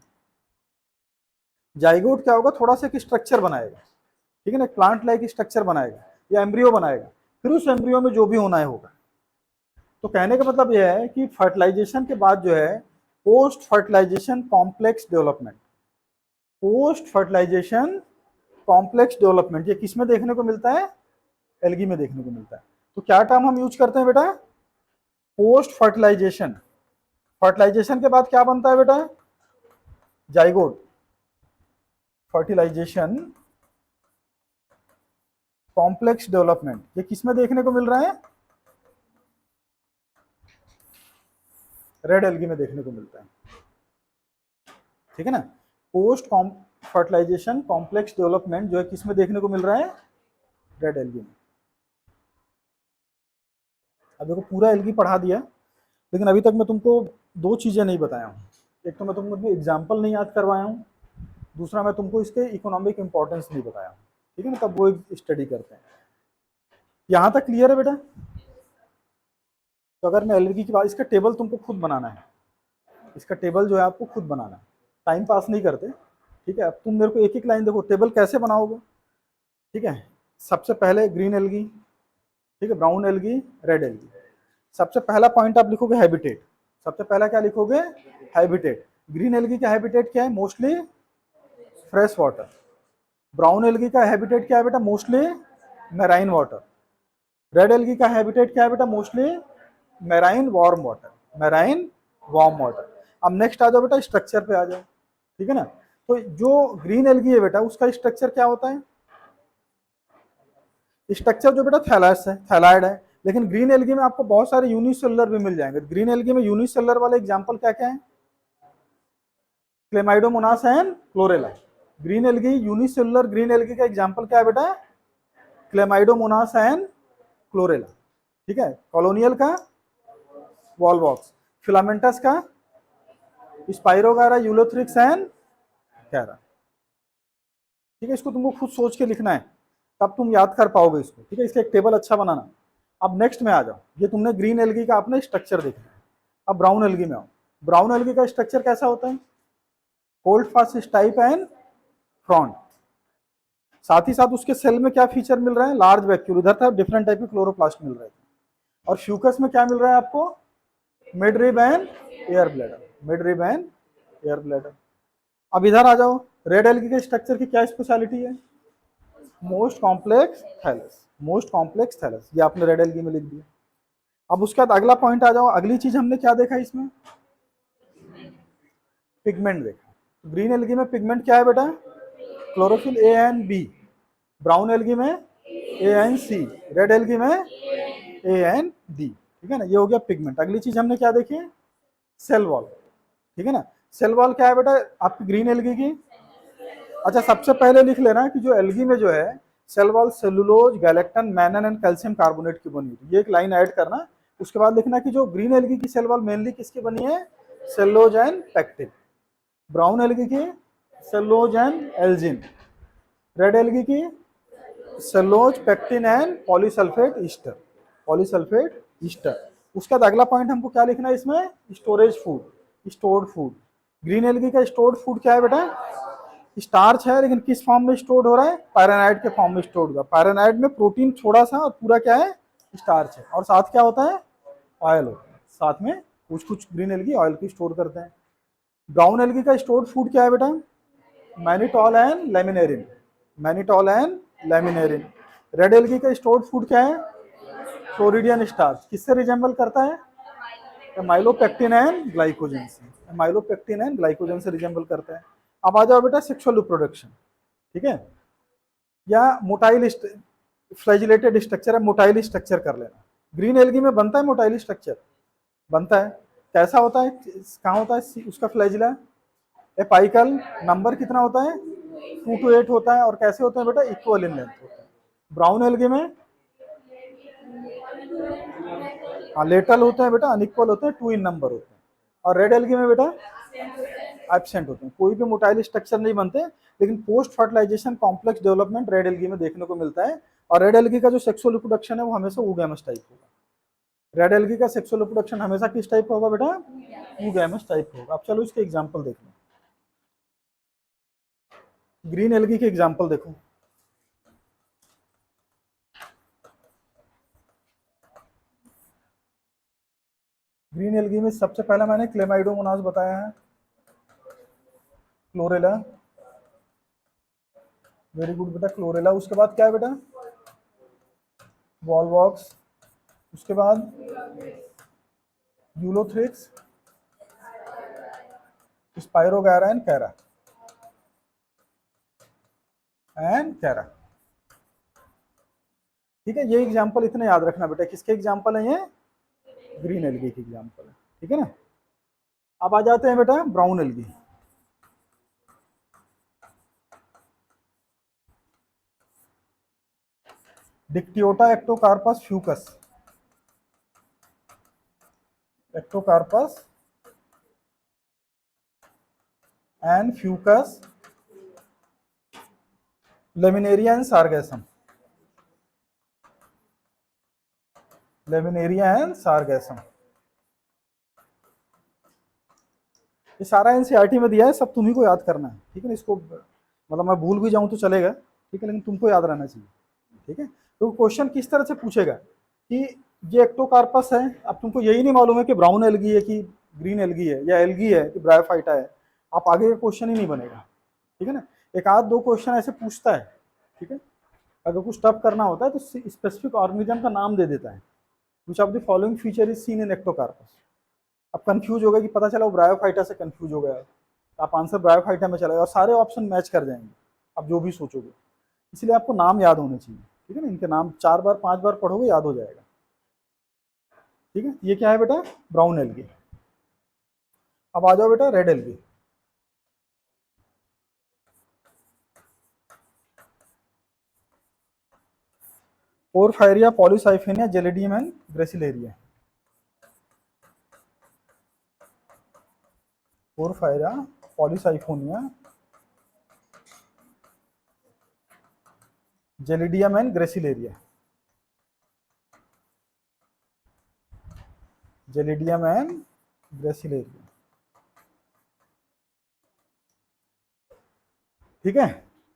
जाइगोट क्या होगा? थोड़ा सा एक स्ट्रक्चर बनाएगा, ठीक है ना, प्लांट लाइक स्ट्रक्चर बनाएगा या एम्ब्रियो बनाएगा, फिर उस एम्ब्रियो में जो भी होना है होगा। तो कहने का मतलब यह है कि फर्टिलाइजेशन के बाद जो है post fertilisation complex development, post fertilisation complex development ये किस में देखने को मिलता है? एल्गी में देखने को मिलता है। तो क्या टर्म हम यूज करते हैं बेटा? Post fertilisation. फर्टिलाइजेशन के बाद क्या बनता है बेटा? जाइगोट। फर्टिलाइजेशन कॉम्प्लेक्स डेवलपमेंट ये किस में देखने को मिल रहा है? रेड एल्गी में देखने को मिलता है। ठीक है ना। पोस्ट फर्टिलाइजेशन कॉम्प्लेक्स डेवलपमेंट जो है किस में देखने को मिल रहा है? रेड एल्गी में। अब देखो पूरा एल्गी पढ़ा दिया, लेकिन अभी तक मैं तुमको दो चीजें नहीं बताया हूँ। एक तो मैं तुमको एग्जाम्पल नहीं याद करवाया हूँ, दूसरा मैं तुमको इसके इकोनॉमिक इंपॉर्टेंस नहीं बताया हूँ। ठीक है ना, तब वो स्टडी करते हैं। यहाँ तक क्लियर है बेटा? तो अगर मैं एलर्जी की बात, इसका टेबल तुमको खुद बनाना है। इसका टेबल जो है आपको खुद बनाना है, टाइम पास नहीं करते। ठीक है, अब तुम मेरे को एक एक लाइन देखो, टेबल कैसे बनाओगे। ठीक है, सबसे पहले ग्रीन एल्गी, ठीक है, ब्राउन एल्गी, रेड एल्गी। सबसे पहला पॉइंट आप लिखोगे हैबिटेट। सबसे पहला क्या लिखोगे? हैबिटेट। ग्रीन एल्गी का हैबिटेट क्या है? Mostly fresh water. Brown algae का हैबिटेट क्या है बेटा? Mostly marine water. Red algae का हैबिटेट क्या है बेटा? Mostly marine warm water. Marine warm water. अब नेक्स्ट आ जाओ बेटा, स्ट्रक्चर पे आ जाओ। ठीक है ना। तो जो ग्रीन एल्गी है बेटा उसका स्ट्रक्चर क्या होता है? स्ट्रक्चर जो बेटा थैलास है, थैलाइड है। लेकिन ग्रीन एल्गी में आपको बहुत सारे यूनिसेलुलर भी मिल जाएंगे। ग्रीन एल्गी में यूनिसेलुलर वाले एग्जांपल क्या क्या है? Chlamydomonas and chlorella. Green algae, unicellular green algae का एग्जांपल क्या है बेटा? क्लेमाइडोमोनास एंड क्लोरेला, ठीक है। कॉलोनियल का वॉलवॉक्स, फिलामेंटस का स्पाइरोगारा, यूलोथ्रिक्स एंड कैरा, ठीक है। इसको तुमको खुद सोच के लिखना है, तब तुम याद कर पाओगे इसको, ठीक है। इसका एक टेबल अच्छा बनाना। अब नेक्स्ट में आ जाओ, ये तुमने ग्रीन एल्गी का आपने स्ट्रक्चर देखा। अब ब्राउन एल्गी में आओ। ब्राउन एल्गी का स्ट्रक्चर कैसा होता है? Hold fast type and front. साथ ही साथ उसके सेल में क्या फीचर मिल रहा है? लार्ज वैक्यूल, इधर था डिफरेंट टाइप के क्लोरोप्लास्ट मिल रहे थे। और फ्यूकस में क्या मिल रहा है आपको? Mid rib end air bladder, mid rib end air bladder. अब इधर आ जाओ, रेड एल्गी के स्ट्रक्चर की क्या स्पेशलिटी है? Most complex thallus, most complex thallus, ये आपने रेड एल्गी में लिख दिया। अब उसके बाद अगला पॉइंट आ जाओ, अगली चीज हमने क्या देखा इसमें? पिगमेंट देखा। ग्रीन एल्गी में पिगमेंट क्या है बेटा? Chlorophyll A and B, brown algae में A and C, red algae में ए एंड डी, ठीक है ना। ये हो गया पिगमेंट। अगली चीज हमने क्या देखी? सेल वॉल, ठीक है ना। सेल वॉल क्या है बेटा आपकी ग्रीन एल्गी की? अच्छा, सबसे पहले लिख लेना कि जो एल्गी में जो है cell wall cellulose, galactan, mannan and calcium carbonate की बनी हुई, ये एक लाइन ऐड करना। उसके बाद लिखना कि जो ग्रीन एल्गी की सेल वॉल मेनली किसकी बनी है? Cellulose and pectin. Brown algae की cellulose and algin. Red algae की cellulose, pectin and polysulphate ester, polysulphate ester. उसका बाद अगला पॉइंट हमको क्या लिखना है इसमें? Storage food, stored food. Green algae का स्टोर्ड फूड क्या है बेटा? स्टार्च है, लेकिन किस फॉर्म में स्टोर्ड हो रहा है? पायरेनाइड के फॉर्म में स्टोर्ड होगा। पायरेनाइड में प्रोटीन थोड़ा सा और पूरा क्या है? स्टार्च है। और साथ क्या होता है? ऑयल होता है साथ में, कुछ कुछ ग्रीन एल्गी ऑयल की स्टोर करते हैं। ब्राउन एल्गी का स्टोर्ड फूड क्या है बेटा? Mannitol and laminarin, mannitol and laminarin. Red algae का स्टोर्ड फूड क्या है? Floridean starch. किससे रिजेंबल करता है? माइलोपेक्टिन एंड ग्लाइकोजन से, माइलोपेक्टिन एंड ग्लाइकोजन से रिजेंबल करता है। अब आ जाओ बेटा सेक्सुअल रिप्रोडक्शन, ठीक है। या मोटाइल फ्लैजिलेटेड स्ट्रक्चर है, मोटाइल स्ट्रक्चर कर लेना। ग्रीन एल्गी में बनता है मोटाइल स्ट्रक्चर, बनता है। कैसा होता है? कहाँ होता है उसका फ्लैजिला? एपाइकल, नंबर कितना होता है? 2 to 8 होता है। और कैसे होते हैं बेटा? इक्वल इन लेंथ होता है। ब्राउन एल्गी में हाँ लेटल होते हैं बेटा, अनइक्वल होते हैं, 2 इन नंबर होते हैं। और रेड एल्गी में बेटा एब्सेंट होते हैं, कोई भी मोटाइल स्ट्रक्चर नहीं बनते। लेकिन post fertilisation complex development red algae में देखने को मिलता है। और रेड एल्गी का जो सेक्सुअल रिप्रोडक्शन है वो हमेशा ऊगैमस टाइप होगा। रेड एल्गी का सेक्सुअल रिप्रोडक्शन हमेशा किस टाइप का होगा बेटा? ऊगैमस टाइप का होगा। अब चलो इसके एग्जाम्पल देख लो। ग्रीन एल्गी के एग्जाम्पल देखो। ग्रीन एल्गी में सबसे पहला मैंने क्लेमाइडोमोनास बताया है, क्लोरेला, वेरी गुड बेटा, क्लोरेला। उसके बाद क्या है बेटा? वॉलवॉक्स। उसके बाद यूलोथ्रिक्स, स्पाइरोगारा एंड कैरा, एंड कैरा, ठीक है। ये एग्जाम्पल इतने याद रखना बेटा, किसके एग्जाम्पल है ये? ग्रीन एल्गी के एग्जाम्पल है, ठीक है ना। अब आ जाते हैं बेटा brown algae. Dictyota Ectocarpus Fucus, Ectocarpus and Fucus, laminaria and sargassum, laminaria and sargassum. ये सारा एनसीईआरटी में दिया है, सब तुम्ही को याद करना है, ठीक है ना। इसको मतलब मैं भूल भी जाऊं तो चलेगा, ठीक है, लेकिन तुमको याद रहना चाहिए, ठीक है। तो क्वेश्चन किस तरह से पूछेगा कि ये एक्टोकार्पस है, अब तुमको यही नहीं मालूम है कि ब्राउन एल्गी है कि ग्रीन एल्गी है, या एल्गी है कि ब्रायोफाइटा है, आप आगे का क्वेश्चन ही नहीं बनेगा, ठीक है ना। एक आध दो क्वेश्चन ऐसे पूछता है, ठीक है। अगर कुछ टफ करना होता है तो स्पेसिफिक ऑर्गेनिज्म का नाम दे देता है, which of the following feature is seen in Ectocarpus. अब कंफ्यूज हो गया कि पता चला वो ब्रायोफाइटा से कंफ्यूज हो गया, आप आंसर ब्रायोफाइटा में चला गया और सारे ऑप्शन मैच कर जाएंगे आप जो भी सोचोगे। इसलिए आपको नाम याद होने चाहिए, ठीक है ना। इनके नाम 4 बार 5 बार पढ़ोगे याद हो जाएगा, ठीक है। ये क्या है बेटा? Brown algae. अब आ जाओ बेटा red algae. Porphyra, Polysiphonia, Gelidium and Gracilaria. Porphyra, Polysiphonia, Gelidium and Gracilaria. Gelidium and Gracilaria, ठीक है।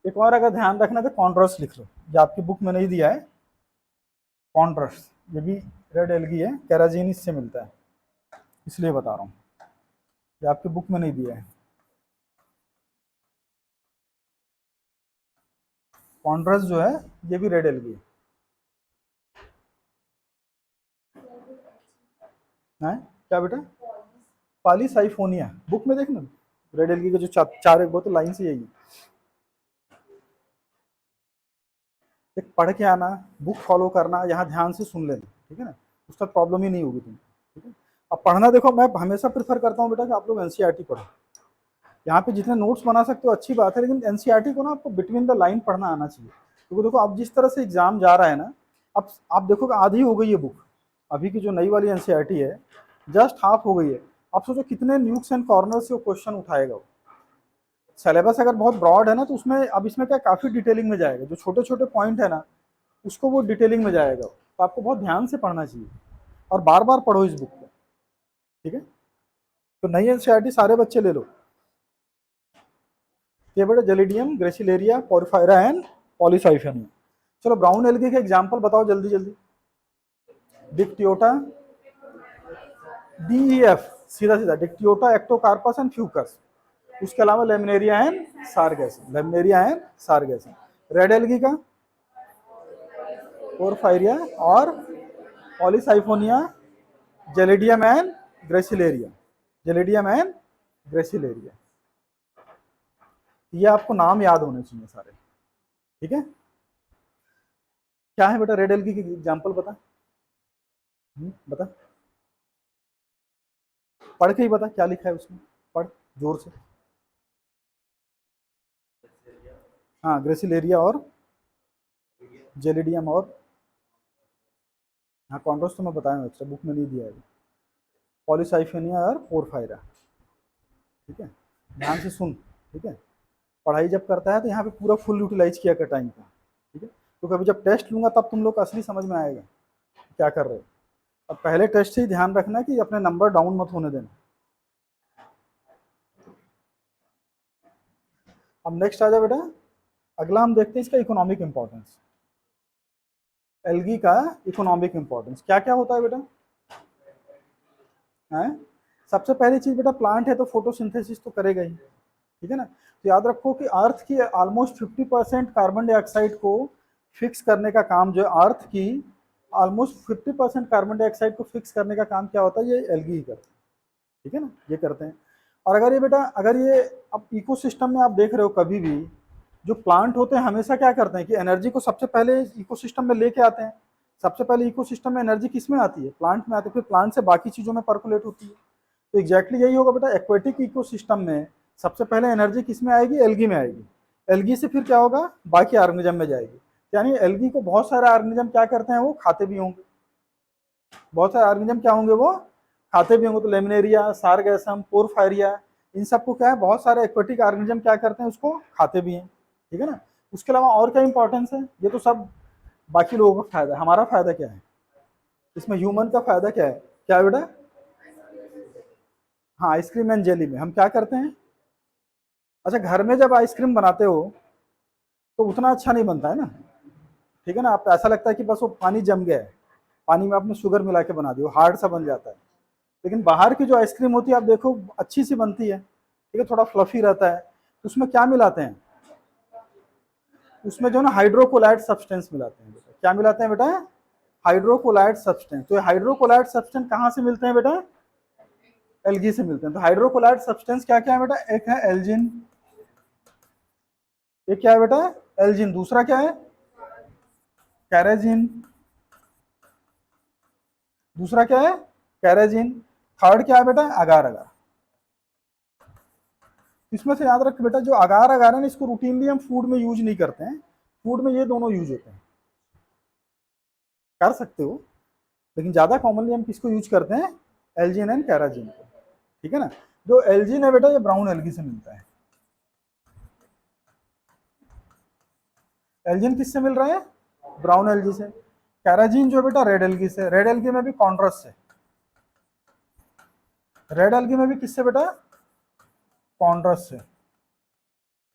एक और अगर ध्यान रखना तो कॉन्ट्रास लिख लो, ये आपकी बुक में नहीं दिया है। कॉन्ट्रास ये भी रेड एल्गी है, कैराजीन इससे मिलता है, इसलिए बता रहा हूँ, ये आपकी बुक में नहीं दिया है। कॉन्ट्रास जो है ये भी रेड एल्गी है क्या बेटा? पॉलीसाइफोनिया, बुक में देखना रेड एल्गी के जो चार एक बहुत लाइन से यही है। एक पढ़ के आना, बुक फॉलो करना, यहाँ ध्यान से सुन लेना, ठीक है ना, उसका प्रॉब्लम ही नहीं होगी तुम्हें, ठीक है। अब पढ़ना देखो, मैं हमेशा प्रेफर करता हूँ बेटा कि आप लोग एनसीईआरटी पढ़ो। यहाँ पे जितने नोट्स बना सकते हो अच्छी बात है, लेकिन एनसीईआरटी को ना आपको बिटवीन द लाइन पढ़ना आना चाहिए, क्योंकि देखो अब जिस तरह से एग्जाम जा रहा है ना, अब आप देखो कि आधी हो गई है बुक, अभी की जो नई वाली एनसीईआरटी है जस्ट हाफ हो गई है। आप सोचो कितने न्यूक्स एंड कॉर्नर से वो क्वेश्चन उठाएगा वो। सिलेबस अगर बहुत ब्रॉड है ना तो उसमें, अब इसमें क्या काफ़ी डिटेलिंग में जाएगा, जो छोटे छोटे पॉइंट है ना उसको वो डिटेलिंग में जाएगा, तो आपको बहुत ध्यान से पढ़ना चाहिए और बार बार पढ़ो इस बुक को, ठीक है। तो नई एनसीईआरटी सारे बच्चे ले लो। ये बेटा जेलिडियम, ग्रेसिलेरिया, पोरफायरा एंड पॉलीसाइफेनिया। चलो ब्राउन एल्गी के एग्जांपल बताओ जल्दी जल्दी। डिक्टियोटा, DEF, सीधा सीधा डिक्टियोटा, एक्टोकार्पस एंड फ्यूकस। उसके अलावा Laminaria and Sargassum, Laminaria and Sargassum. Red algae का पोरफायरिया और Polysiphonia, Gelidium and Gracilaria, Gelidium and Gracilaria. ये आपको नाम याद होने चाहिए सारे, ठीक है। क्या है बेटा रेड एल्गी की एग्जांपल बता, बता, पढ़ के ही बता क्या लिखा है उसमें, पढ़ जोर से। हाँ, ग्रेसिलेरिया और जेलिडियम और, हाँ कॉन्ट्रास्ट तो मैं बताया एक्स्ट्रा, बुक में नहीं दिया है। पॉलीसाइफेनिया और पोरफायरा, ठीक है। ध्यान से सुन, ठीक है। पढ़ाई जब करता है तो यहाँ पे पूरा फुल यूटिलाइज किया कर टाइम का, ठीक है। तो कभी जब टेस्ट लूंगा तब तुम लोग को असली समझ में आएगा क्या कर रहे हो। अब पहले टेस्ट से ही ध्यान रखना कि अपने नंबर डाउन मत होने देना। अब नेक्स्ट आ जाओ बेटा, अगला हम देखते हैं इसका इकोनॉमिक इंपॉर्टेंस। एल्गी का इकोनॉमिक इंपॉर्टेंस क्या क्या होता है बेटा? है, सबसे पहली चीज बेटा, प्लांट है तो फोटोसिंथेसिस तो करेगा ही, ठीक है ना। तो याद रखो कि अर्थ की ऑलमोस्ट 50% कार्बन डाइऑक्साइड को फिक्स करने का काम जो है, अर्थ की ऑलमोस्ट 50% कार्बन डाइऑक्साइड को फिक्स करने का काम क्या होता है, ये एल्गी ही करते हैं, ठीक है ना, ये करते हैं। और अगर ये बेटा, अगर ये अब इकोसिस्टम में आप देख रहे हो कभी भी जो प्लांट होते हैं हमेशा क्या करते हैं कि एनर्जी को सबसे पहले इकोसिस्टम में लेके आते हैं। सबसे पहले इकोसिस्टम में एनर्जी किस में आती है? प्लांट में आती है, फिर प्लांट से बाकी चीज़ों में पर्कुलेट होती है। तो एग्जैक्टली यही होगा बेटा, एक्वेटिक इकोसिस्टम में सबसे पहले एनर्जी किस में आएगी? एल्गी में आएगी। एल्गी से फिर क्या होगा? बाकी ऑर्गेनिज्म में जाएगी। यानी एल्गी को बहुत सारे ऑर्गेनिज्म क्या करते हैं, वो खाते भी होंगे। बहुत सारे ऑर्गेनिज्म क्या होंगे, वो खाते भी होंगे। तो लेमिनेरिया, सारगैसम, पोरफायरिया, इन सबको क्या है, बहुत सारे एक्वेटिक ऑर्गेनिज्म क्या करते हैं, उसको खाते भी हैं, ठीक है ना। उसके अलावा और क्या इंपॉर्टेंस है? ये तो सब बाकी लोगों का फायदा है, हमारा फायदा क्या है इसमें? ह्यूमन का फायदा क्या है? क्या बेटा? हाँ, आइसक्रीम एंड जेली में हम क्या करते हैं? अच्छा, घर में जब आइसक्रीम बनाते हो तो उतना अच्छा नहीं बनता है ना, ठीक है ना। आप ऐसा लगता है कि बस वो पानी जम गया है, पानी में आपने शुगर मिला के बना दिया, हार्ड सा बन जाता है। लेकिन बाहर की जो आइसक्रीम होती है आप देखो अच्छी सी बनती है, ठीक है, थोड़ा फ्लफी रहता है। तो उसमें क्या मिलाते हैं? उसमें जो ना हाइड्रोकोलाइड सब्सटेंस मिलाते हैं बेटा। क्या मिलाते हैं बेटा? Hydrocolloid substance. तो ये हाइड्रोकोलाइड सब्सटेंस कहाँ से मिलते हैं बेटा? एल्गी से मिलते हैं। तो हाइड्रोकोलाइड सब्सटेंस क्या क्या है बेटा? एक है एल्जिन, एक क्या है बेटा? एल्जिन। दूसरा क्या है? कैरेजिन। दूसरा क्या है? कैरेजिन। थर्ड क्या है बेटा? अगार अगार। इसमें से याद रख बेटा, जो अगार अगार है ना, इसको रूटीनली हम फूड में यूज नहीं करते हैं, फूड में ये दोनों यूज होते हैं। कर सकते हो, लेकिन ज़्यादा कॉमनली हम किसको यूज करते हैं, एल्जीन एंड कैराजीन को, ठीक है ना। जो एल्जीन है बेटा ये ब्राउन एल्गी से मिलता है। एल्जीन किससे मिल रहा है, ब्राउन एल्गी से। कैराजीन जो बेटा रेड एल्गी से, रेड एल्गी में भी कॉन्ट्रस से, रेड एल्गी में भी किससे बेटा, कॉन्ट्रस से।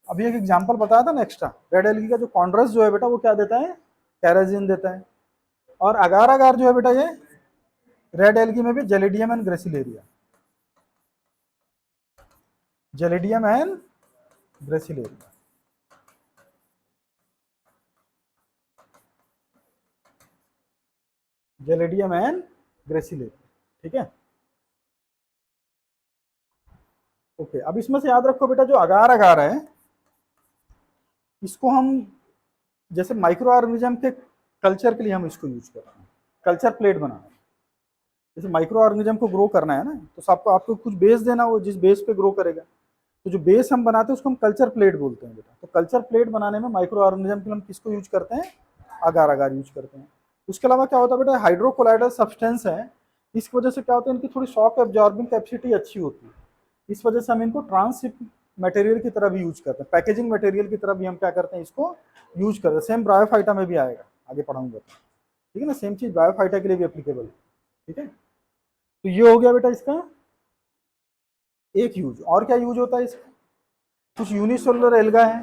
अभी एक एग्जांपल बताया था ना एक्स्ट्रा, रेड एल्गी का जो कॉन्ट्रस जो है बेटा वो क्या देता है, कैराजीन देता है। और अगार अगार जो है बेटा ये रेड एल्गी में भी gelidium and Gracilaria, Gelidium and Gracilaria. Gelidium and Gracilaria, ठीक है। ओके, अब इसमें से याद रखो बेटा जो अगार अगार है इसको हम जैसे माइक्रो ऑर्गेनिज्म के कल्चर के लिए हम इसको यूज करते हैं, कल्चर प्लेट बनाना। जैसे माइक्रो ऑर्गेनिज्म को ग्रो करना है ना, तो सबको आपको कुछ बेस देना, वो जिस बेस पे ग्रो करेगा। तो जो बेस हम बनाते हैं उसको हम कल्चर प्लेट बोलते हैं बेटा। तो कल्चर प्लेट बनाने में माइक्रो ऑर्गेनिज्म के लिए हम किसको यूज करते हैं, अगार अगार यूज करते हैं। उसके अलावा क्या होता है बेटा, हाइड्रोकोलाइडल सब्सटेंस है, इसकी वजह से क्या होता है, इनकी थोड़ी शॉक एब्जॉर्बिंग कैपेसिटी अच्छी होती है। इस वजह से हम इनको ट्रांसशिप मटेरियल की तरह भी यूज करते हैं, पैकेजिंग मटेरियल की तरह भी हम क्या करते हैं, इसको यूज करते हैं। सेम ब्रायोफाइटा में भी आएगा, आगे पढ़ाऊंगा, ठीक है ना। सेम चीज ब्रायोफाइटा के लिए भी एप्लीकेबल है, ठीक है। तो ये हो गया बेटा इसका एक यूज। और क्या यूज होता है इसका, कुछ यूनिसेलुलर एल्गा है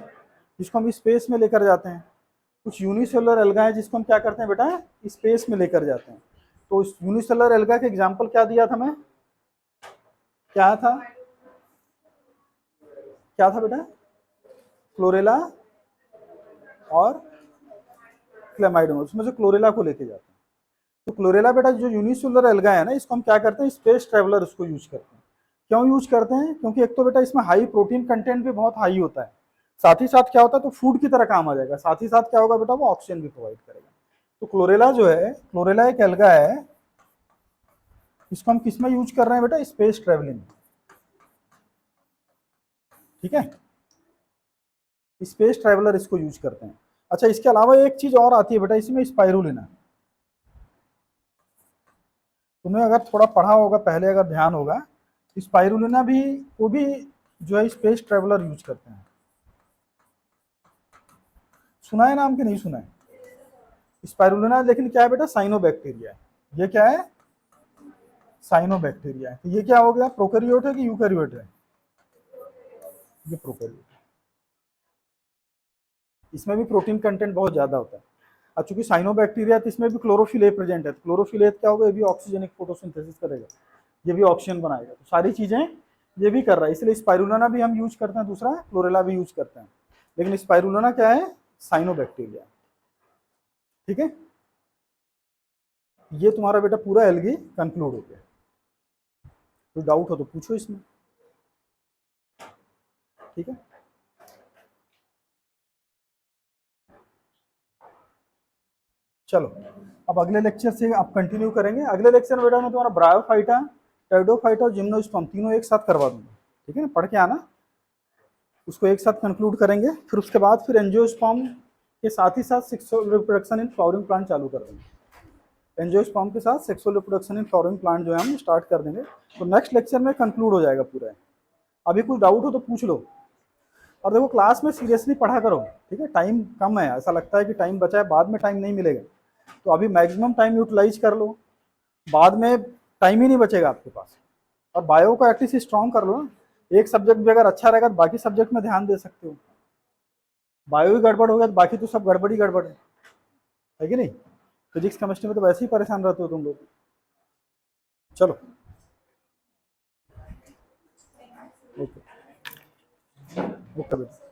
जिसको हम स्पेस में लेकर जाते हैं, कुछ यूनिसेलुलर एल्गा है जिसको हम क्या करते हैं बेटा, स्पेस में लेकर जाते हैं। तो इस यूनिसेलुलर एल्गा के एग्जांपल क्या दिया था मैं, क्या था, क्या था बेटा, क्लोरेला और क्लेमाइडोन, उसमें से क्लोरेला को लेके जाते हैं। तो क्लोरेला बेटा जो यूनिसेलुलर एल्गा है ना, इसको हम क्या करते हैं, स्पेस ट्रेवलर उसको यूज करते हैं। क्यों यूज करते हैं, क्योंकि एक तो बेटा इसमें हाई प्रोटीन कंटेंट भी बहुत हाई होता है, साथ ही साथ क्या होता है, तो फूड की तरह काम आ जाएगा, साथ ही साथ क्या होगा बेटा, वो ऑक्सीजन भी प्रोवाइड करेगा। तो क्लोरेला जो है, क्लोरेला एक एल्गा है, इसको हम किस में यूज कर रहे हैं बेटा, स्पेस ट्रेवलिंग, ठीक है। स्पेस ट्रेवलर इसको यूज करते हैं। अच्छा, इसके अलावा एक चीज और आती है बेटा इसमें, स्पाइरुलिना। तुम्हें अगर थोड़ा पढ़ा होगा पहले, अगर ध्यान होगा, स्पाइरुलिना भी, वो भी जो है स्पेस ट्रेवलर यूज करते हैं। सुना है नाम कि नहीं सुना है, स्पाइरुलिना। लेकिन क्या है बेटा, साइनोबैक्टीरिया है। ये क्या है, साइनोबैक्टीरिया है। तो ये क्या हो गया, प्रोकैरियोट है कि यूकैरियोट है, ये प्रोकैरियोट। इसमें भी प्रोटीन कंटेंट बहुत ज्यादा होता है। अब चूंकि साइनोबैक्टीरिया है तो इसमें भी क्लोरोफिल ए प्रेजेंट है। क्लोरोफिल ए क्या होगा, ये भी ऑक्सीजनिक फोटोसिंथेसिस करेगा, ये भी ऑक्सीजन बनाएगा। तो सारी चीजें ये भी कर रहा है, इसलिए स्पाइरुलिना भी हम यूज करते हैं, दूसरा क्लोरेला भी यूज करते हैं। लेकिन स्पाइरुलिना क्या है, साइनोबैक्टीरिया, ठीक है। ये तुम्हारा बेटा पूरा एल्गी कंक्लूड हो गया। कोई डाउट हो तो पूछो इसमें, ठीक है। चलो, अब अगले लेक्चर से आप कंटिन्यू करेंगे। अगले लेक्चर में बेटा मैं तुम्हारा ब्रायोफाइटा, टेरिडोफाइटा और जिम्नोस्पर्म तीनों एक साथ करवा दूंगा, ठीक है ना। पढ़ के आना, उसको एक साथ कंक्लूड करेंगे। फिर उसके बाद फिर एंजियोस्पर्म के साथ ही साथ sexual reproduction in flowering plant चालू कर देंगे। एंजियोस्पर्म के साथ sexual reproduction in flowering plant जो है हम स्टार्ट कर देंगे। तो नेक्स्ट लेक्चर में कंक्लूड हो जाएगा पूरा। अभी कुछ डाउट हो तो पूछ लो। और देखो, क्लास में सीरियसली पढ़ा करो, ठीक है। टाइम कम है, ऐसा लगता है कि टाइम बचा है, बाद में टाइम नहीं मिलेगा। तो अभी मैक्सिमम टाइम यूटिलाइज कर लो, बाद में टाइम ही नहीं बचेगा आपके पास। और बायो को एटलीस्ट स्ट्रॉन्ग कर लो ना, एक सब्जेक्ट भी अगर अच्छा रहेगा तो बाकी सब्जेक्ट में ध्यान दे सकते हो। बायो ही गड़बड़ हो गया तो बाकी तो सब गड़बड़ ही गड़बड़ है कि नहीं। फिजिक्स केमिस्ट्री में तो वैसे ही परेशान रहते हो तुम लोग। चलो, ओके ओके बेटा।